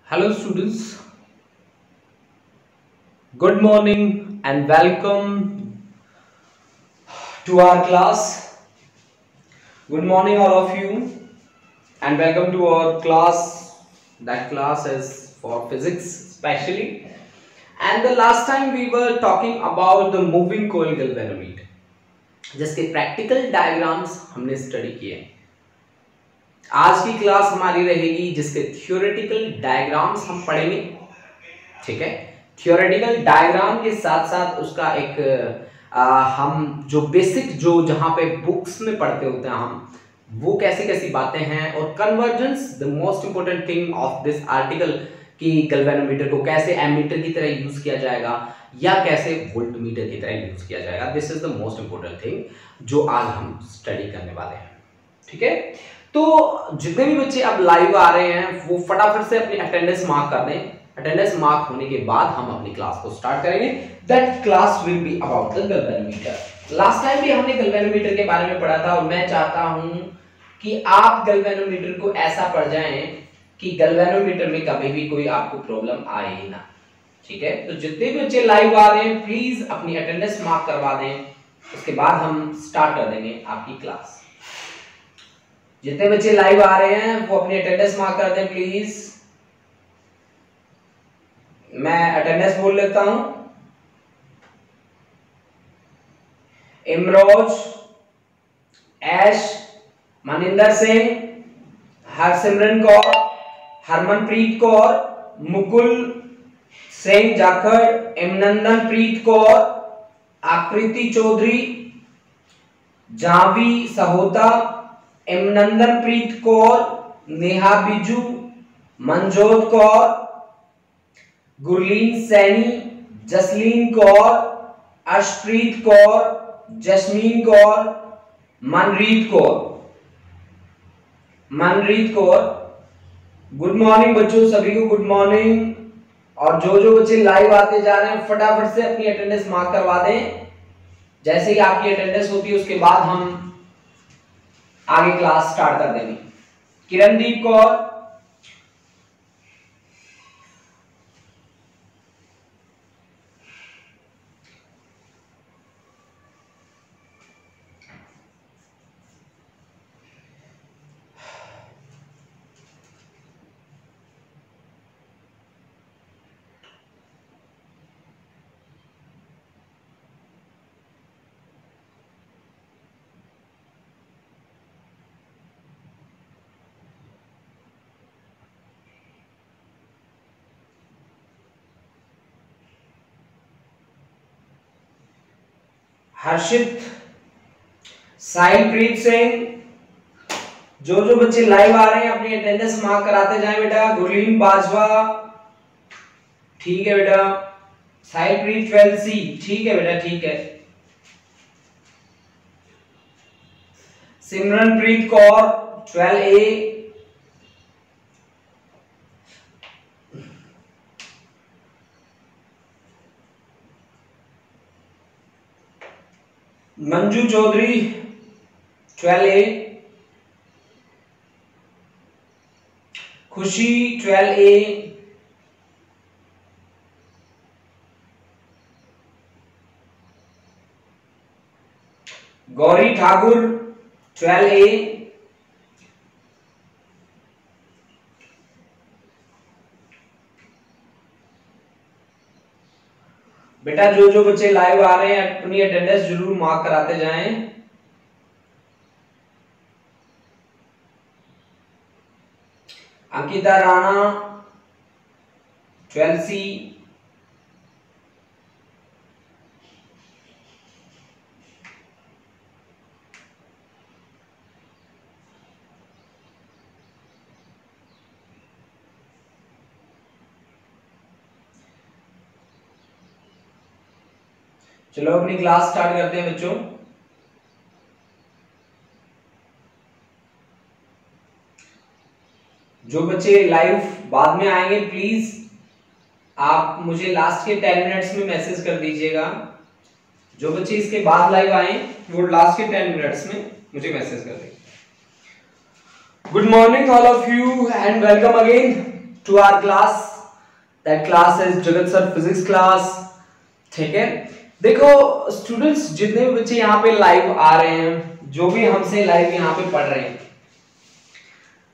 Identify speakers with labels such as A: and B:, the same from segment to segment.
A: Hello students, good morning and welcome to our class. Good morning all of you and welcome to our class. That class is for physics especially. And the last time we were talking about the moving coil galvanometer. जिसके practical diagrams हमने study किए। आज की class हमारी रहेगी जिसके theoretical diagrams हम पढ़ेंगे। ठीक है, थियोरेटिकल डायग्राम के साथ साथ उसका एक हम जो बेसिक जो जहां पे बुक्स में पढ़ते होते हैं हम वो कैसी कैसी बातें हैं और convergence the most important thing of this article कि गैल्वेनोमीटर को कैसे एमीटर की तरह यूज किया जाएगा या कैसे वोल्टमीटर की तरह यूज किया जाएगा। This is the most important thing जो आज हम स्टडी करने वाले हैं। ठीक है, तो जितने भी बच्चे अब लाइव आ रहे हैं वो फटाफट से अपनी अटेंडेंस मार्क कर दें। अटेंडेंस मार्क होने के बाद हम अपनी क्लास को स्टार्ट करेंगे। That class will be about the galvanometer. Last time भी हमने गैल्वेनोमीटर के बारे में पढ़ा था और मैं चाहता हूं कि आप गैल्वेनोमीटर को ऐसा पढ़ जाएं कि गैल्वेनोमीटर में कभी भी कोई आपको प्रॉब्लम आए ही ना। ठीक है, तो जितने भी बच्चे लाइव आ रहे हैं प्लीज अपनी अटेंडेंस मार्क करवा दें, उसके बाद हम स्टार्ट कर देंगे आपकी क्लास। जितने बच्चे लाइव आ रहे हैं वो अपनी अटेंडेंस मार्क कर दें प्लीज। मैं अटेंडेंस बोल लेता हूं। इमरोज, ऐश, मनिंदर सिंह, हरसिमरन कौर, हरमनप्रीत कौर, मुकुल सिंह जाखड़, इमनंदन प्रीत कौर, आकृति चौधरी, जावी सहोता, इमनंदन प्रीत कौर, नेहा बिजू, मनजोत कौर, गुरलीन सैनी, जसलीन कौर, अर्शप्रीत कौर, जस्मीन कौर, मनरीत कौर। गुड मॉर्निंग बच्चों, सभी को गुड मॉर्निंग। और जो जो बच्चे लाइव आते जा रहे हैं फटाफट से अपनी अटेंडेंस मार्क करवा दें। जैसे ही आपकी अटेंडेंस होती है उसके बाद हम आगे क्लास स्टार्ट कर देंगे। किरणदीप कौर, हर्षित, साहिलप्रीत सिंह। जो जो बच्चे लाइव आ रहे हैं अपनी अटेंडेंस मार्क कराते जाएं बेटा। गुरलीन बाजवा, ठीक है बेटा। साहिलप्रीत 12C, ठीक है बेटा, ठीक है। सिमरनप्रीत कौर 12A, मंजू चौधरी 12A, खुशी 12A, गौरी ठाकुर 12A, बेटा जो जो बच्चे लाइव आ रहे हैं अपनी अटेंडेंस जरूर मार्क कराते जाएं। अंकिता राणा 12C, चलो अपनी क्लास स्टार्ट करते हैं बच्चों। जो बच्चे लाइव बाद में आएंगे प्लीज आप मुझे लास्ट के 10 मिनट्स में मैसेज कर दीजिएगा। जो बच्चे इसके बाद लाइव आए वो लास्ट के 10 मिनट्स में मुझे मैसेज कर देंगे। Good morning all of you and welcome again. to our class. That class is जगत सर फिजिक्स क्लास। ठीक है, देखो स्टूडेंट्स, जितने भी बच्चे यहाँ पे लाइव आ रहे हैं, जो भी हमसे लाइव यहाँ पे पढ़ रहे हैं,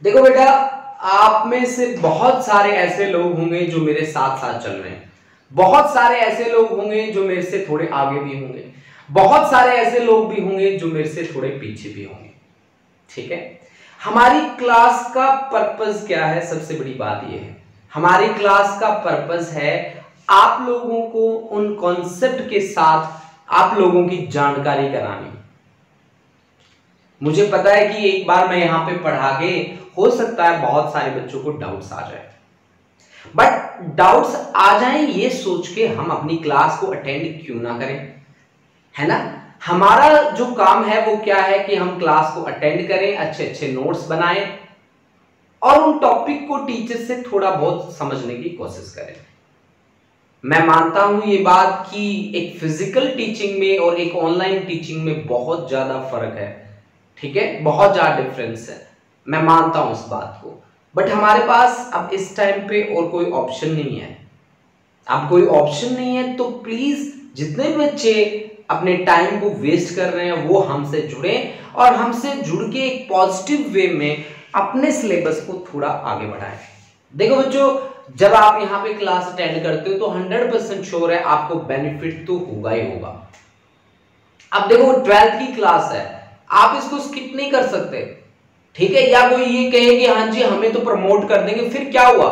A: देखो बेटा, आप में से बहुत सारे ऐसे लोग होंगे जो मेरे साथ साथ चल रहे हैं, बहुत सारे ऐसे लोग होंगे जो मेरे से थोड़े आगे भी होंगे, बहुत सारे ऐसे लोग भी होंगे जो मेरे से थोड़े पीछे भी होंगे। ठीक है, हमारी क्लास का पर्पस क्या है? सबसे बड़ी बात यह है, हमारी क्लास का पर्पस है आप लोगों को उन कॉन्सेप्ट के साथ आप लोगों की जानकारी करानी। मुझे पता है कि एक बार मैं यहां पे पढ़ा के हो सकता है बहुत सारे बच्चों को डाउट्स आ जाए, बट डाउट्स आ जाएं ये सोच के हम अपनी क्लास को अटेंड क्यों ना करें, है ना। हमारा जो काम है वो क्या है कि हम क्लास को अटेंड करें, अच्छे अच्छे नोट्स बनाएं और उन टॉपिक को टीचर से थोड़ा बहुत समझने की कोशिश करें। मैं मानता हूं ये बात कि एक फिजिकल टीचिंग में और एक ऑनलाइन टीचिंग में बहुत ज्यादा फर्क है। ठीक है, बहुत ज्यादा डिफरेंस है, मैं मानता हूं इस बात को, बट हमारे पास अब इस टाइम पे और कोई ऑप्शन नहीं है। अब कोई ऑप्शन नहीं है तो प्लीज जितने भी बच्चे अपने टाइम को वेस्ट कर रहे हैं वो हमसे जुड़ें और हमसे जुड़ के एक पॉजिटिव वे में अपने सिलेबस को थोड़ा आगे बढ़ाएं। देखो बच्चों, जब आप यहाँ पे क्लास अटेंड करते हो तो 100% श्योर है आपको बेनिफिट तो होगा ही होगा। अब देखो 12th की क्लास है, आप इसको स्किप नहीं कर सकते। ठीक है, या कोई ये कहे कि हाँ जी हमें तो प्रमोट कर देंगे, फिर क्या हुआ?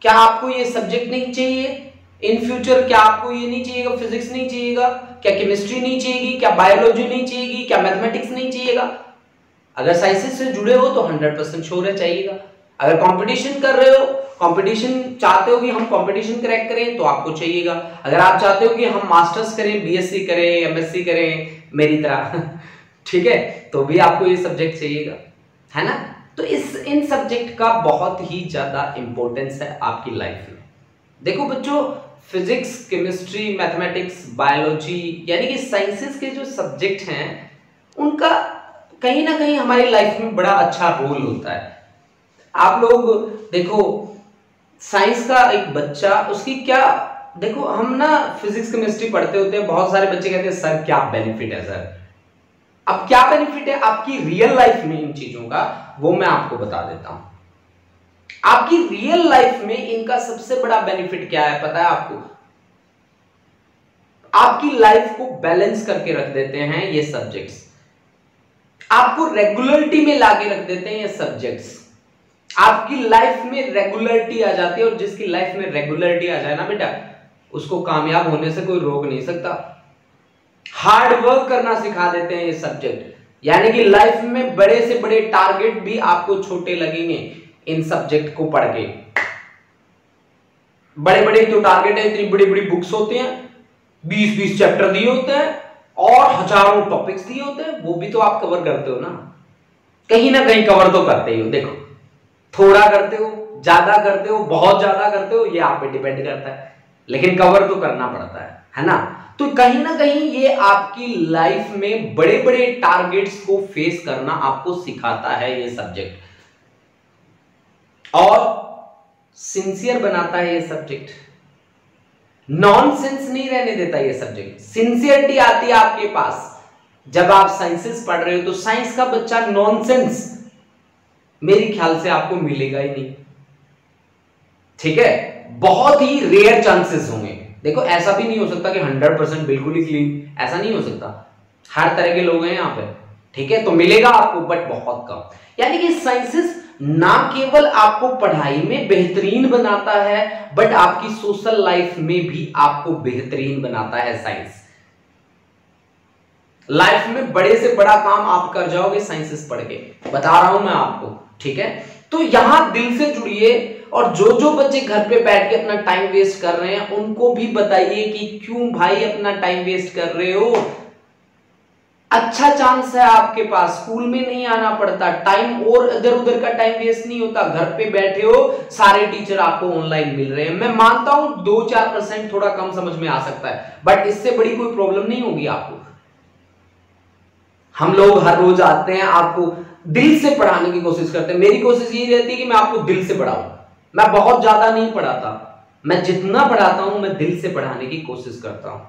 A: क्या आपको ये सब्जेक्ट नहीं चाहिए इन फ्यूचर? क्या आपको ये नहीं चाहिएगा, फिजिक्स नहीं चाहिएगा? क्या केमिस्ट्री नहीं चाहिएगी? क्या बायोलॉजी नहीं चाहिएगी? क्या मैथमेटिक्स नहीं चाहिएगा? अगर साइंसेस से जुड़े हो तो 100% श्योर है चाहिएगा। अगर कंपटीशन कर रहे हो, कंपटीशन चाहते हो कि हम कंपटीशन क्रैक करें तो आपको चाहिएगा। अगर आप चाहते हो कि हम मास्टर्स करें, बीएससी करें, एमएससी करें मेरी तरह ठीक है, तो भी आपको ये सब्जेक्ट चाहिएगा, है ना। तो इन सब्जेक्ट का बहुत ही ज्यादा इंपॉर्टेंस है आपकी लाइफ में। देखो बच्चों, फिजिक्स, केमिस्ट्री, मैथमेटिक्स, बायोलॉजी यानी कि साइंसेस के जो सब्जेक्ट हैं उनका कहीं ना कहीं हमारी लाइफ में बड़ा अच्छा रोल होता है। आप लोग देखो, साइंस का एक बच्चा, उसकी क्या, देखो हम ना फिजिक्स केमिस्ट्री पढ़ते होते हैं, बहुत सारे बच्चे कहते हैं सर क्या बेनिफिट है सर। अब क्या बेनिफिट है आपकी रियल लाइफ में इन चीजों का, वो मैं आपको बता देता हूं। आपकी रियल लाइफ में इनका सबसे बड़ा बेनिफिट क्या है पता है आपको? आपकी लाइफ को बैलेंस करके रख देते हैं ये सब्जेक्ट्स, आपको रेगुलरिटी में लाके रख देते हैं ये सब्जेक्ट्स। आपकी लाइफ में रेगुलरिटी आ जाती है और जिसकी लाइफ में रेगुलरिटी आ जाए ना बेटा, उसको कामयाब होने से कोई रोक नहीं सकता। हार्ड वर्क करना सिखा देते हैं ये सब्जेक्ट, यानी कि लाइफ में बड़े से बड़े टारगेट भी आपको छोटे लगेंगे इन सब्जेक्ट को पढ़ के। बड़े बड़े तो टारगेट है, इतनी बड़ी बड़ी बुक्स होती हैं, 20-20 चैप्टर दिए होते हैं और हजारों टॉपिक्स दिए होते हैं, वो भी तो आप कवर करते हो ना कहीं कवर तो करते ही हो। देखो थोड़ा करते हो, ज्यादा करते हो, बहुत ज्यादा करते हो, ये आप पे डिपेंड करता है, लेकिन कवर तो करना पड़ता है ना। तो कहीं ना कहीं ये आपकी लाइफ में बड़े बड़े टारगेट्स को फेस करना आपको सिखाता है ये सब्जेक्ट, और सिंसियर बनाता है ये सब्जेक्ट, नॉनसेंस नहीं रहने देता ये सब्जेक्ट। सिंसियरिटी आती है आपके पास जब आप साइंसेस पढ़ रहे हो, तो साइंस का बच्चा नॉनसेंस मेरे ख्याल से आपको मिलेगा ही नहीं। ठीक है, बहुत ही रेयर चांसेस होंगे। देखो ऐसा भी नहीं हो सकता कि 100% बिल्कुल ही क्लीन, ऐसा नहीं हो सकता, हर तरह के लोग हैं यहाँ पे। ठीक है, तो मिलेगा आपको बट बहुत कम। यानी कि साइंसेस ना केवल आपको पढ़ाई में बेहतरीन बनाता है, बट आपकी सोशल लाइफ में भी आपको बेहतरीन बनाता है। साइंस लाइफ में बड़े से बड़ा काम आप कर जाओगे साइंसेस पढ़ के, बता रहा हूं मैं आपको। ठीक है, तो यहां दिल से जुड़िए, और जो जो बच्चे घर पे बैठ के अपना टाइम वेस्ट कर रहे हैं उनको भी बताइए कि क्यों भाई अपना टाइम वेस्ट कर रहे हो। अच्छा चांस है आपके पास, स्कूल में नहीं आना पड़ता, टाइम और इधर उधर का टाइम वेस्ट नहीं होता, घर पे बैठे हो, सारे टीचर आपको ऑनलाइन मिल रहे हैं। मैं मानता हूं 2-4% थोड़ा कम समझ में आ सकता है, बट इससे बड़ी कोई प्रॉब्लम नहीं होगी आपको। हम लोग हर रोज आते हैं, आपको दिल से पढ़ाने की कोशिश करते हैं। मेरी कोशिश ये रहती है कि मैं आपको दिल से पढ़ाऊं, मैं बहुत ज्यादा नहीं पढ़ाता, मैं जितना पढ़ाता हूं मैं दिल से पढ़ाने की कोशिश करता हूं।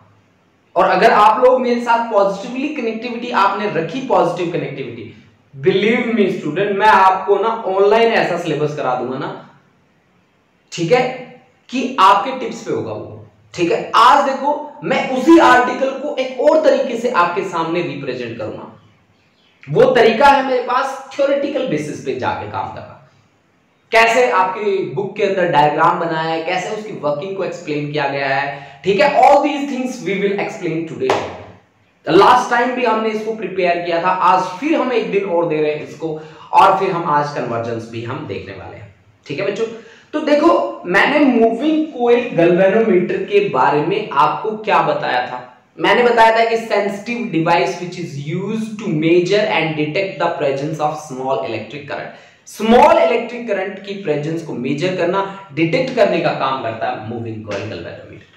A: और अगर आप लोग मेरे साथ पॉजिटिवली कनेक्टिविटी आपने रखी, positive connectivity, believe me student, मैं आपको ना ऑनलाइन ऐसा सिलेबस करा दूंगा ना, ठीक है, कि आपके टिप्स पे होगा वो। ठीक है, आज देखो मैं उसी आर्टिकल को एक और तरीके से आपके सामने रिप्रेजेंट करूंगा। वो तरीका है मेरे पास थ्योरेटिकल बेसिस पे जाके काम करना, कैसे आपकी बुक के अंदर डायग्राम बनाया है, कैसे उसकी वर्किंग को एक्सप्लेन किया गया है। ठीक है, all these things we will explain today. Last time भी हमने इसको प्रिपेयर किया था, आज फिर हम एक दिन और दे रहे हैं इसको, और फिर हम आज कन्वर्जेंस भी हम देखने वाले हैं। ठीक है बच्चों, तो देखो मैंने मूविंग कोइल गैल्वेनोमीटर के बारे में आपको क्या बताया था। मैंने बताया था कि sensitive device which is used to measure and detect the presence of small electric current. Small electric current की प्रेजेंस को मेजर करना, डिटेक्ट करने का काम करता है मूविंग कॉइल गैल्वेनोमीटर।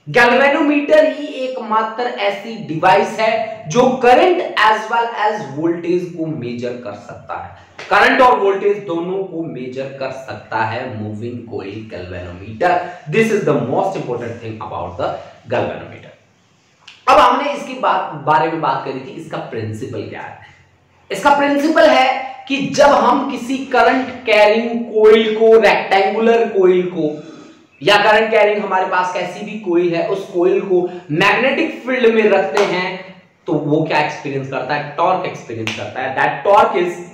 A: गैल्वेनोमीटर ही एकमात्र ऐसी डिवाइस है जो current as well as voltage को मेजर कर सकता है। करंट और वोल्टेज दोनों को मेजर कर सकता है moving coil galvanometer. This is the most important thing about the galvanometer. अब हमने इसकी बारे में बात करी थी, इसका प्रिंसिपल क्या है। इसका प्रिंसिपल है कि जब हम किसी करंट कैरिंग कोइल को, रेक्टेंगुलर कोइल को, या करंट कैरिंग हमारे पास कैसी भी कोइल है, उस कोइल को मैग्नेटिक फील्ड में रखते हैं, तो वो क्या एक्सपीरियंस करता है, टॉर्क एक्सपीरियंस करता है। That torque is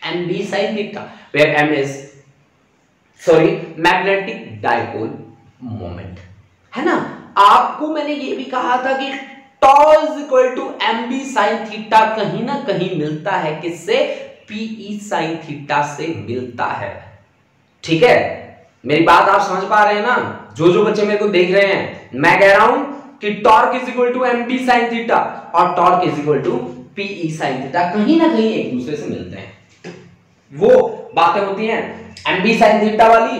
A: mb sin theta, where m is magnetic dipole moment, है ना। आपको मैंने ये भी कहा था कि tau is equal to mb sin theta कहीं ना कहीं मिलता है किससे, pe sin theta से मिलता है। ठीक है, मेरी बात आप समझ पा रहे हैं ना, जो बच्चे मेरे को देख रहे हैं, मैं कह रहा हूं कि torque is equal to mb sin theta और torque is equal to pe sin theta कहीं ना कहीं एक दूसरे से मिलते हैं। वो बातें होती हैं mb sin theta वाली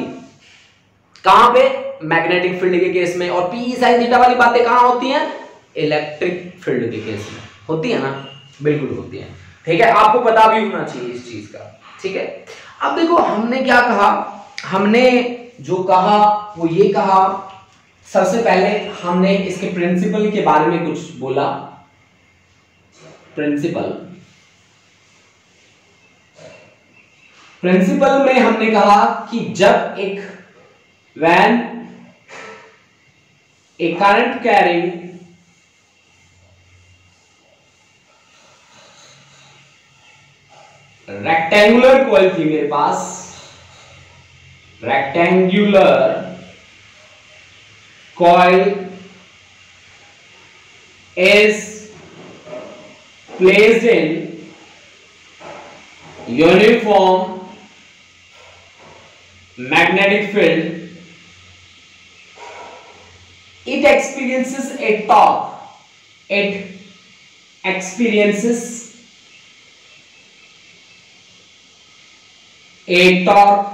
A: कहां पे, मैग्नेटिक फील्ड के केस में, और pe sin theta वाली बातें कहां होती हैं, इलेक्ट्रिक फील्ड के केस में होती है ना, बिल्कुल होती है। ठीक है, आपको पता भी होना चाहिए इस चीज का। ठीक है, अब देखो हमने क्या कहा, हमने जो कहा वो ये कहा, सबसे पहले हमने इसके प्रिंसिपल के बारे में कुछ बोला। प्रिंसिपल में हमने कहा कि जब when a current carrying rectangular coil थी मेरे पास, rectangular coil is placed in uniform magnetic field, it experiences a torque, it experiences a torque,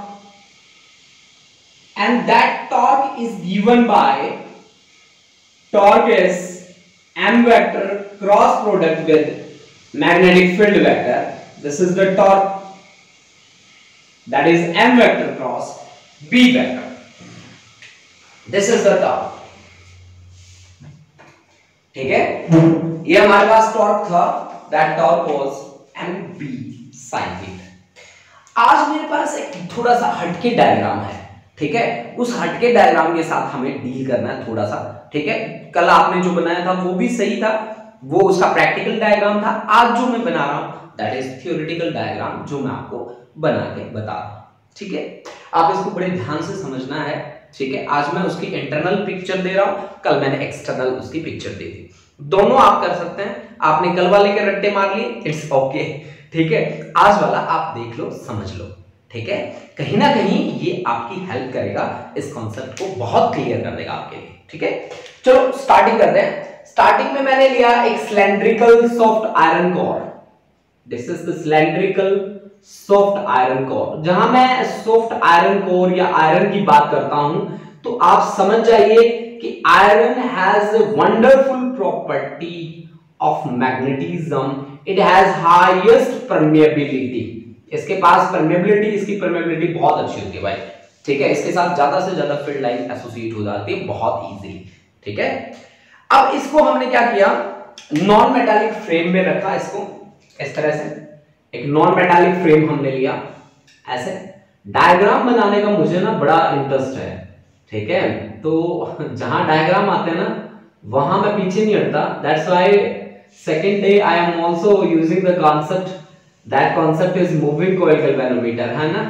A: and that torque is given by, torque is m vector cross product with magnetic field vector. This is the torque, that is m vector cross b vector. This is the torque. ठीक है, ये हमारे पास torque था, that torque was mb sin theta. आज मेरे पास एक थोड़ा सा हटके डायग्राम है। ठीक है, उस हटके डायग्राम के साथ हमें डील करना है थोड़ा सा। ठीक है, कल आपने जो बनाया था वो भी सही था, वो उसका प्रैक्टिकल डायग्राम था। आज जो मैं बना रहा हूं दैट इज थियोरेटिकल डायग्राम, जो मैं आपको बना के बता रहा हूं। ठीक है, आप इसको बड़े ध्यान से समझना है। ठीक है, आज मैं उसकी इंटरनल पिक्चर दे रहा हूं, कल मैंने एक्सटर्नल उसकी पिक्चर दी थी। दोनों आप कर सकते हैं, आपने कल वाले के रट्टे मार लिए, इट्स ओके। ठीक है, आज वाला आप देख लो, समझ लो। ठीक है, कहीं ना कहीं ये आपकी हेल्प करेगा, इस कॉन्सेप्ट को बहुत क्लियर कर देगा आपके लिए। ठीक है, चलो स्टार्टिंग करते हैं। स्टार्टिंग में मैंने लिया एक cylindrical soft iron core. This is the cylindrical soft iron core. जहां मैं सॉफ्ट आयरन कोर या आयरन की बात करता हूं, तो आप समझ जाइए कि iron has a wonderful property of magnetism, it has highest permeability. इसके पास परमेबिलिटी, इसकी परमेबिलिटी बहुत अच्छी होती है भाई। ठीक है, इसके साथ ज्यादा से ज्यादा फील्ड लाइन एसोसिएट हो जाती है बहुत इजीली। ठीक है, अब इसको हमने क्या किया, नॉन मेटालिक फ्रेम में रखा इसको इस तरह से, एक नॉन मेटालिक फ्रेम हमने लिया ऐसे। डायग्राम बनाने का मुझे ना बड़ा इंटरेस्ट है, ठीक है, तो जहां डायग्राम आते हैं ना वहां मैं पीछे नहीं हटता। That's why second day I am also using the concept, that concept is moving coil galvanometer, है ना।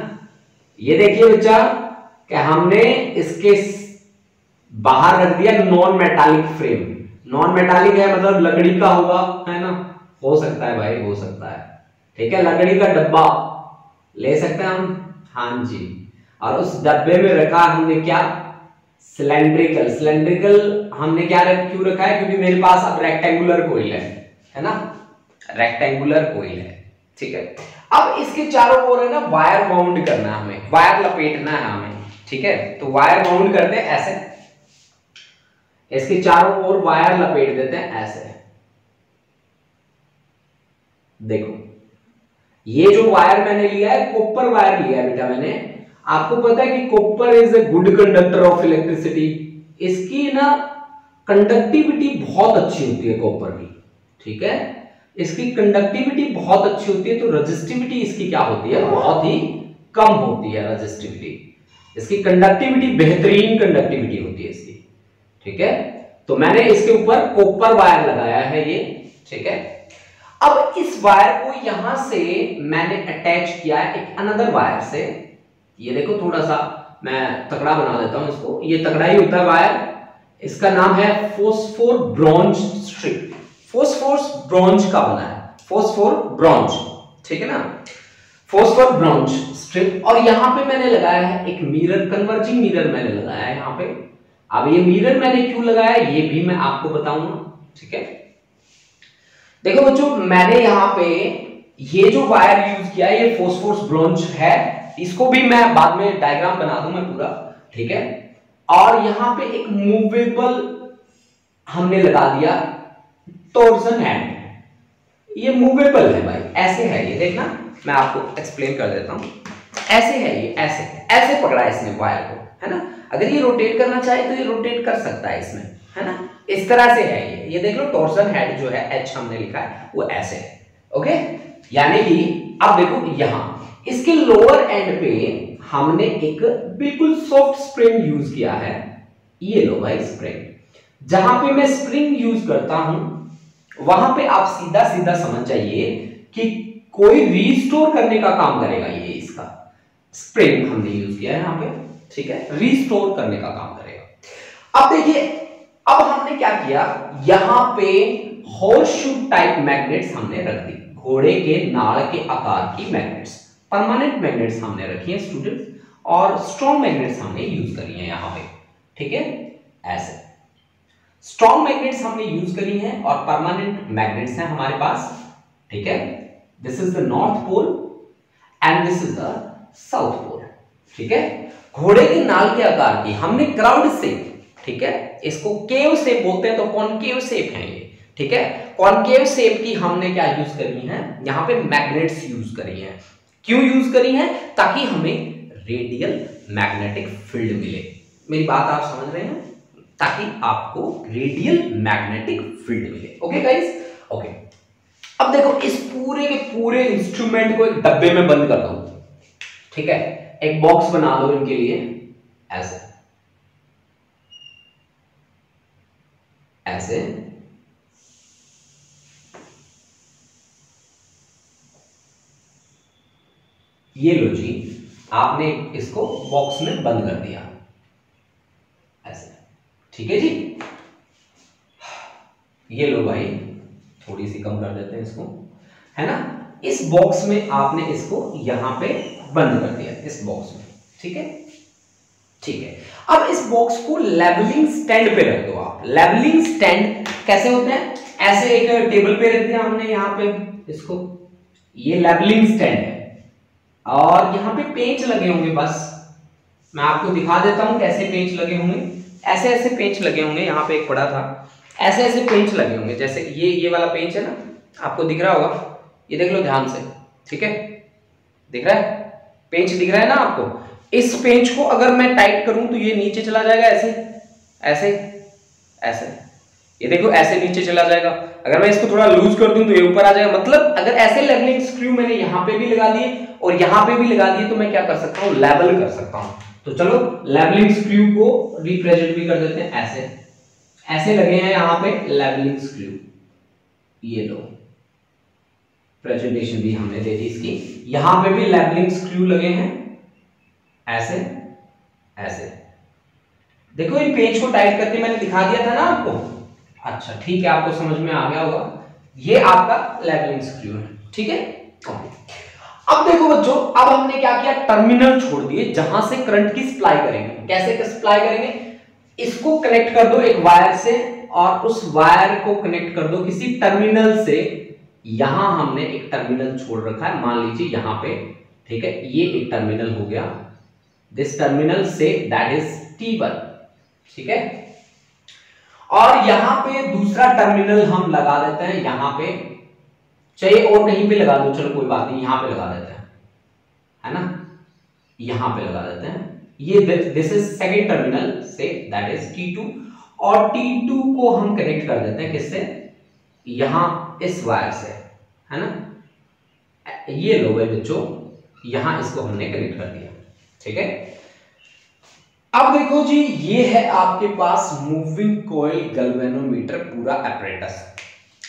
A: ये देखिए बच्चा कि हमने इसके बाहर रख दिया non metallic frame. Non metallic है मतलब लकड़ी का होगा, है ना, हो सकता है भाई, हो सकता है, ठीक है, लकड़ी का डब्बा ले सकते हैं हम, हाँ जी। और उस डब्बे में रखा हमने क्या, सिलेंड्रिकल। सिलेंड्रिकल हमने क्या क्यों रखा है, क्योंकि मेरे पास अब रेक्टेंगुलर कोइल है ना, रेक्टेंगुलर कोइल है। ठीक है, अब इसके चारों ओर है ना वायर बाउंड करना है हमें, वायर लपेटना है हमें। ठीक है, तो वायर बाउंड करते हैं ऐसे, इसके चारों ओर वायर लपेट देते हैं ऐसे। देखो ये जो वायर मैंने लिया है कॉपर वायर लिया है बेटा मैंने। आपको पता है कि copper is a good conductor of electricity, इसकी ना कंडक्टिविटी बहुत अच्छी होती है कॉपर की। ठीक है, इसकी कंडक्टिविटी बहुत अच्छी होती है, तो रेजिस्टिविटी इसकी क्या होती है, बहुत ही कम होती है रेजिस्टिविटी। इसकी कंडक्टिविटी बेहतरीन कंडक्टिविटी होती है इसकी। ठीक है, तो मैंने इसके ऊपर कॉपर वायर लगाया है ये। ठीक है, अब इस वायर को यहां से मैंने अटैच किया है एक अनदर वायर से। ये देखो थोड़ा सा मैं तगड़ा बना देता हूं इसको, ये तगड़ा ही होता है वायर। इसका नाम है phosphor bronze strip, phosphorus bronze का बना है, फोस्फोर ब्रॉन्ज, ठीक है ना, फोस्फोर ब्रॉन्ज स्ट्रिप। और यहां पे मैंने लगाया है एक मिरर, कन्वर्जिंग मिरर मैंने लगाया है यहां पे। अब ये मिरर मैंने क्यों लगाया ये भी मैं आपको बताऊंगा। ठीक है, देखो बच्चों मैंने यहां पे ये जो वायर यूज किया है ये फोस्फोरस ब्रॉन्ज है, इसको भी मैं बाद में डायग्राम बना दूं मैं पूरा। ठीक है, और यहां पे एक मूवेबल हमने लगा दिया टॉर्जन हैंड, ये मूवेबल है भाई, ऐसे है ये, देखना मैं आपको एक्सप्लेन कर देता हूं। ऐसे है ये, ऐसे ऐसे पकड़ा है इसने वायर को, है ना। अगर ये रोटेट करना चाहे तो ये रोटेट कर सकता है इसमें, है ना, इस तरह से है ये देख लो टॉर्जन हेड जो है एच हमने लिखा है वो ऐसे है। ओके, यानी कि अब देखो यहां इसके लोअर एंड पे हमने एक बिल्कुल सॉफ्ट स्प्रिंग यूज किया है। ये लो भाई स्प्रिंग, जहां पे मैं स्प्रिंग यूज करता हूं वहां पे आप सीधा सीधा समझ जाइए कि कोई रीस्टोर करने का काम करेगा ये, इसका स्प्रिंग हमने यूज किया है यहां पे। ठीक है, रीस्टोर करने का काम करेगा। अब देखिए अब हमने क्या किया, यहां पे हॉर्सशू टाइप मैग्नेट्स हमने रख दी, घोड़े के नाड़ के आकार की मैग्नेट्स, परमानेंट मैग्नेट्स हमने रखी हैं स्टूडेंट्स, और स्ट्रॉन्ग मैग्नेट्स हमने यूज करी हैं यहां पे। ठीक है, ऐसे स्ट्रॉन्ग मैग्नेट्स हमने यूज करी हैं और परमानेंट मैग्नेट्स हैं हमारे पास। ठीक है, this is the north pole and this is the south pole. ठीक है, घोड़े के नाल के आकार की हमने क्राउड शेप, ठीक है, इसको केव शेप बोलते हैं, तो कॉनकेव शेप है ये। ठीक है, कॉनकेव शेप की हमने क्या यूज करी है, यहां पे मैग्नेट्स यूज करी हैं। क्यों यूज करी हैं, ताकि हमें रेडियल मैग्नेटिक फील्ड मिले। मेरी बात आप समझ रहे हैं, ताकि आपको रेडियल मैग्नेटिक फील्ड मिले। Okay guys, okay. अब देखो इस पूरे के पूरे इंस्ट्रूमेंट को एक डब्बे में बंद कर दो। ठीक है, एक बॉक्स बना दो इनके लिए ऐसे ऐसे। ये लो जी, आपने इसको बॉक्स में बंद कर दिया ऐसे। ठीक है जी, ये लो भाई, थोड़ी सी कम कर देते हैं इसको, है ना। इस बॉक्स में आपने इसको यहां पे बंद कर दिया, इस बॉक्स में। ठीक है, ठीक है। अब इस बॉक्स को लेवलिंग स्टैंड पे रख दो आप। लेवलिंग स्टैंड कैसे होते हैं, ऐसे एक टेबल पे रख दिया हमने यहां पे इसको, ये लेवलिंग स्टैंड है, और यहां पे पेंच लगे होंगे। बस मैं आपको दिखा देता हूं कैसे पेंच लगे होंगे। ऐसे ऐसे पेंच लगे होंगे, यहां पे एक पड़ा था, ऐसे ऐसे पेंच लगे होंगे, जैसे ये वाला पेंच है ना, आपको दिख रहा होगा, ये देख लो ध्यान से। ठीक है, दिख रहा है पेंच, दिख रहा है ना आपको। इस पेंच को अगर मैं टाइट करूं तो ये नीचे चला जाएगा, ऐसे ऐसे ऐसे, ये देखो ऐसे नीचे चला जाएगा। अगर मैं इसको थोड़ा लूज कर दूं तो ये ऊपर आ जाएगा। मतलब अगर ऐसे लेवलिंग स्क्रू मैंने यहाँ पे भी लगा दिए और यहाँ पे भी लगा दिए तो मैं क्या कर सकता हूँ, लेवल कर सकता हूँ। तो चलो लेवलिंग स्क्रू को रिप्रेजेंट भी कर देते हैं, ऐसे ऐसे लगे हैं यहाँ पे लेवलिंग स्क्रू, ये लो प्रेजेंटेशन भी हमने दे दी इसकी। यहाँ पे भी लेवलिंग स्क्रू लगे हैं, ऐसे ऐसे। देखो ये पेज को टाइट करके मैंने दिखा दिया था ना आपको। अच्छा ठीक है, आपको समझ में आ गया होगा। ये आपका लेवलिंग स्क्रू है, ठीक है। अब देखो बच्चों, अब हमने क्या किया, टर्मिनल छोड़ दिए जहां से करंट की सप्लाई करेंगे। कैसे सप्लाई करेंगे, इसको कनेक्ट कर दो एक वायर से और उस वायर को कनेक्ट कर दो किसी टर्मिनल से। यहां हमने एक टर्मिनल छोड़ रखा है, मान लीजिए यहां पे, ठीक है। ये एक टर्मिनल हो गया, this terminal say that is T1, ठीक है। और यहां पे दूसरा टर्मिनल हम लगा देते हैं, यहां पे चाहिए और कहीं पे लगा दो, चलो कोई बात नहीं, यहां पे लगा देते हैं, है ना, यहां पे लगा देते हैं। ये this is second terminal say that is T2, और T2 को हम कनेक्ट कर देते हैं किससे, यहां इस वायर से, है ना। ये लो भाई बच्चों, यहां इसको हमने कनेक्ट कर दिया, ठीक है। अब देखो जी, ये है आपके पास मूविंग कॉइल गैल्वेनोमीटर पूरा apparatus।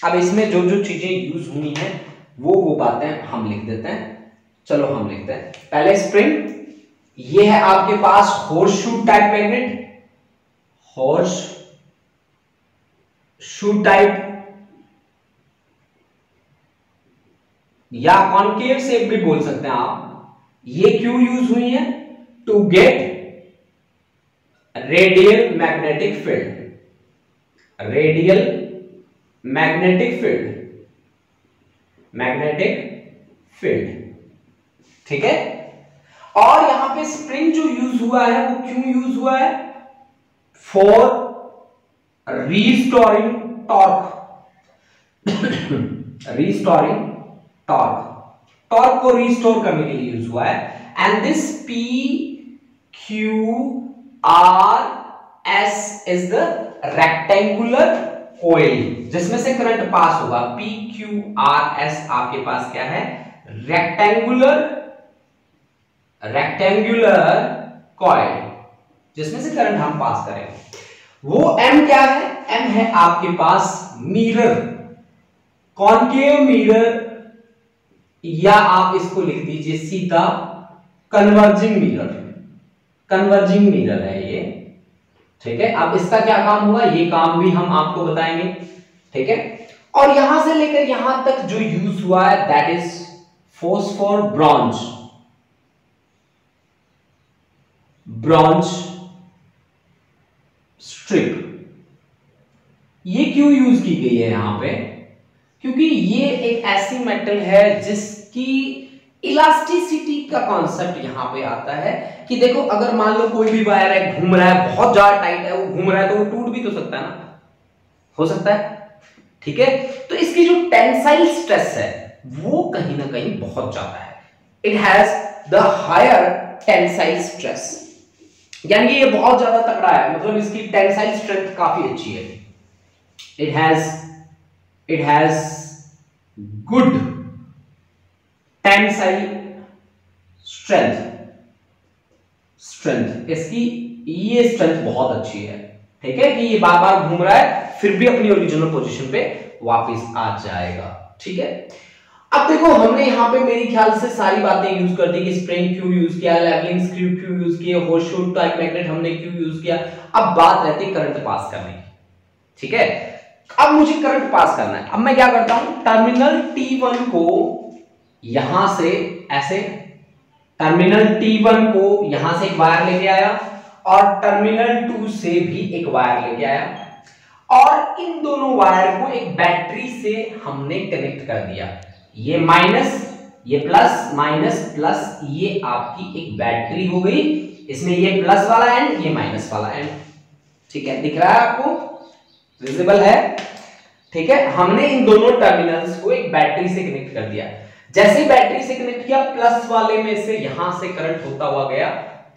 A: अब इसमें जो जो चीजें यूज हुई हैं वो बातें हम लिख देते हैं। चलो हम लिखते हैं पहले स्प्रिंग। ये है आपके पास horseshoe type magnet, horseshoe type या कॉनकेव शेप भी बोल सकते हैं आप। ये क्यों यूज हुई है, to get radial magnetic field, radial magnetic field, magnetic field, ठीक है। और यहां पे स्प्रिंग जो यूज हुआ है वो क्यों यूज हुआ है, for restoring torque, restoring torque, torque को रीस्टोर करने के लिए यूज हुआ है। And this PQRS is the rectangular coil जिसमें से करंट पास होगा। PQRS आपके पास क्या है, रेक्टेंगुलर कॉइल जिसमें से करंट हम पास करेंगे। वो M क्या है, M है आपके पास मिरर, कॉनकेव मिरर, या आप इसको लिख दीजिए सीधा कन्वर्जिंग मिरर, कन्वर्जिंग मिरर है ये, ठीक है। अब इसका क्या काम हुआ, ये काम भी हम आपको बताएंगे, ठीक है। और यहां से लेकर यहां तक जो यूज हुआ है that is phosphor bronze, bronze strip. ये क्यों यूज की गई है यहां पे, क्योंकि ये एक ऐसी मेटल है जिसकी इलास्टिसिटी का कॉन्सेप्ट यहां पे आता है कि देखो अगर मान लो कोई भी वायर है, घूम रहा है, बहुत ज्यादा टाइट है, वो घूम रहा है तो वो टूट भी तो सकता है ना, हो सकता है, ठीक है। तो इसकी जो टेंसाइल स्ट्रेस है वो कहीं ना कहीं बहुत ज्यादा है, it has the higher tensile stress, यानी कि ये बहुत ज्यादा तगड़ा है, मतलब इसकी टेंसाइल स्ट्रेंथ काफी अच्छी है। It has good tensile strength, इसकी ये स्ट्रेंथ बहुत अच्छी है, ठीक है, कि ये बार बार घूम रहा है फिर भी अपनी ओरिजिनल पोजीशन पे वापस आ जाएगा, ठीक है। अब देखो हमने यहाँ पे मेरे ख्याल से सारी बातें यूज कर दी कि स्प्रिंग क्यों यूज किया, लेवलिंग स्क्रू क्यों यूज किया, हॉर्सशू टाइप मैग्नेट हमने क्यों यूज किया। अब बात रहती है करंट पास करने की, ठीक है। अब मुझे करंट पास करना है, अब मैं क्या करता हूं, टर्मिनल T1 को यहां से ऐसे, टर्मिनल T1 को यहां से एक वायर लेके आया और टर्मिनल 2 से भी एक वायर लेके आया, और इन दोनों वायर को एक बैटरी से हमने कनेक्ट कर दिया। ये माइनस, ये प्लस, माइनस प्लस, ये आपकी एक बैटरी हो गई। इसमें ये प्लस वाला एंड, ये माइनस वाला एंड, ठीक है, दिख रहा है आपको, विजिबल है, ठीक है। हमने इन दोनों टर्मिनल्स को एक बैटरी से कनेक्ट कर दिया। जैसे ही बैटरी से कनेक्ट किया, प्लस वाले में से यहां से करंट होता हुआ गया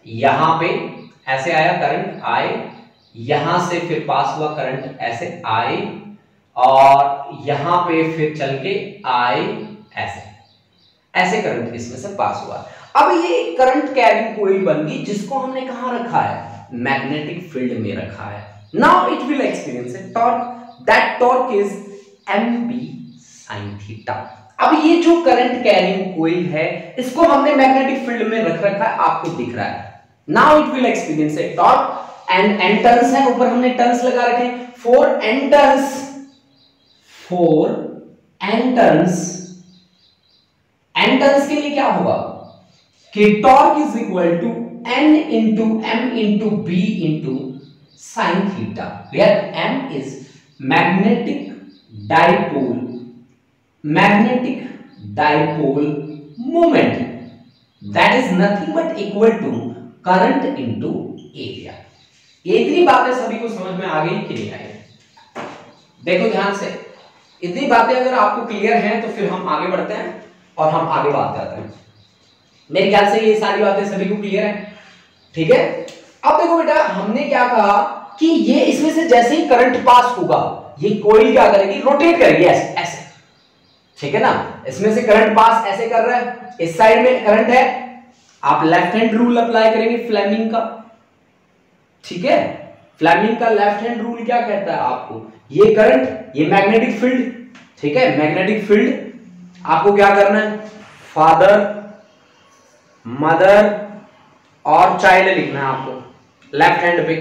A: यहां पे ऐसे आया करंट आए, यहां से फिर पास हुआ करंट ऐसे आए, और यहां पे फिर चल के आए ऐसे, ऐसे करंट इसमें से पास हुआ। अब ये करंट कैरिंग कोइल बन गई, जिसको हमने कहां रखा है, मैग्नेटिक फील्ड में रखा है। Now it will experience a torque, that torque is mb sin theta. अब ये जो करंट कैरिंग कोइल है, इसको हमने मैग्नेटिक फील्ड में रख रखा है, आपको दिख रहा है। Now it will experience a torque and n turns है, ऊपर हमने टर्न्स लगा रखे, 4 n turns, 4 n turns. n turns के लिए क्या होगा कि torque is equal to n into m into b into sine theta, where m is magnetic dipole moment, that is nothing but equal to current into area. इतनी बातें सभी को समझ में आ गई कि नहीं आई? देखो ध्यान से, इतनी बातें अगर आपको क्लियर हैं तो फिर हम आगे बढ़ते हैं और हम आगे बात करते हैं। मेरे ख्याल से ये सारी बातें सभी को क्लियर है, ठीक है। अब देखो बेटा, हमने क्या कहा कि ये इसमें से जैसे ही करंट पास होगा, ये कोइल क्या करेगी, रोटेट करेगी ऐसे ऐसे, ठीक है ना। इसमें से करंट पास ऐसे कर रहा है, इस साइड में करंट है, आप लेफ्ट हैंड रूल अप्लाई करेंगे फ्लेमिंग का, ठीक है। फ्लेमिंग का लेफ्ट हैंड रूल क्या कहता है आपको, ये करंट, ये मैग्नेटिक फील्ड, ठीक है। मैग्नेटिक फील्ड आपको क्या करना है, फादर, मदर और चाइल्ड लिखना है आपको लेफ्ट हैंड पे,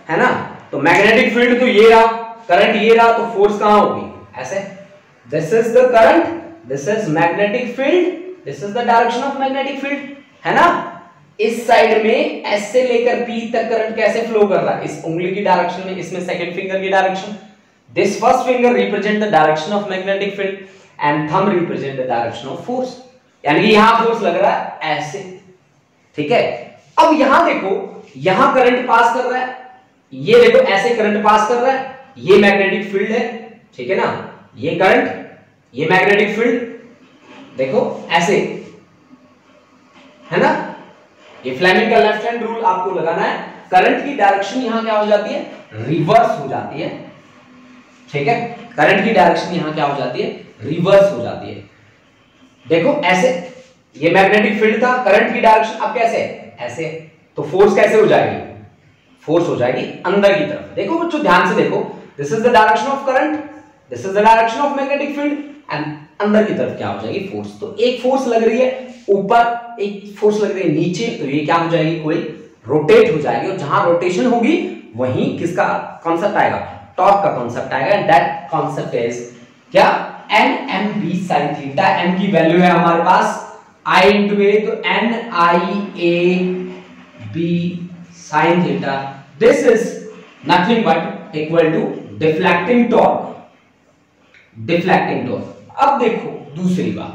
A: है ना। तो मैग्नेटिक फील्ड तो ये रहा, करंट ये रहा, तो फोर्स कहां होगी, ऐसे। This is the current, this is magnetic field, this is the direction of magnetic field, है ना। इस साइड में S से लेकर P तक करंट कैसे फ्लो कर रहा है, इस उंगली की डायरेक्शन में, इसमें सेकंड फिंगर की direction. This first finger represent the direction of magnetic field and thumb represent the direction of force, यानी कि यहां फोर्स लग रहा है ऐसे, ठीक है। अब यहां देखो, यहां करंट पास कर रहा है, ये देखो ऐसे करंट पास कर रहा है, ये मैग्नेटिक फील्ड है, ठीक है ना। ये करंट, ये मैग्नेटिक फील्ड, देखो ऐसे, है ना। ये फ्लेमिंग का लेफ्ट हैंड रूल आपको लगाना है। करंट की डायरेक्शन यहां क्या हो जाती है, रिवर्स हो जाती है, ठीक है। करंट की डायरेक्शन यहां क्या हो जाती है, रिवर्स हो जाती है। देखो ऐसे, ये मैग्नेटिक फील्ड था, करंट की डायरेक्शन अब कैसे, ऐसे, तो फोर्स कैसे हो जाएगी, फोर्स हो जाएगी अंदर की तरफ। देखो बच्चों ध्यान से देखो, this is the direction of current, this is the direction of magnetic field and अंदर की तरफ क्या हो जाएगी, फोर्स। तो एक फोर्स लग रही है ऊपर, एक फोर्स लग रही है नीचे, तो ये क्या हो जाएगी, कोई रोटेट हो जाएगी, और जहां रोटेशन होगी वहीं किसका कॉन्सेप्ट आएगा, टॉर्क का कॉन्सेप्ट आएगा। एंड दैट कॉन्सेप्ट इज क्या, NmB sin थीटा। m की वैल्यू है हमारे पास I into A, तो NIAB sin theta, this is nothing but equal to deflecting torque, deflecting torque. अब देखो दूसरी बात,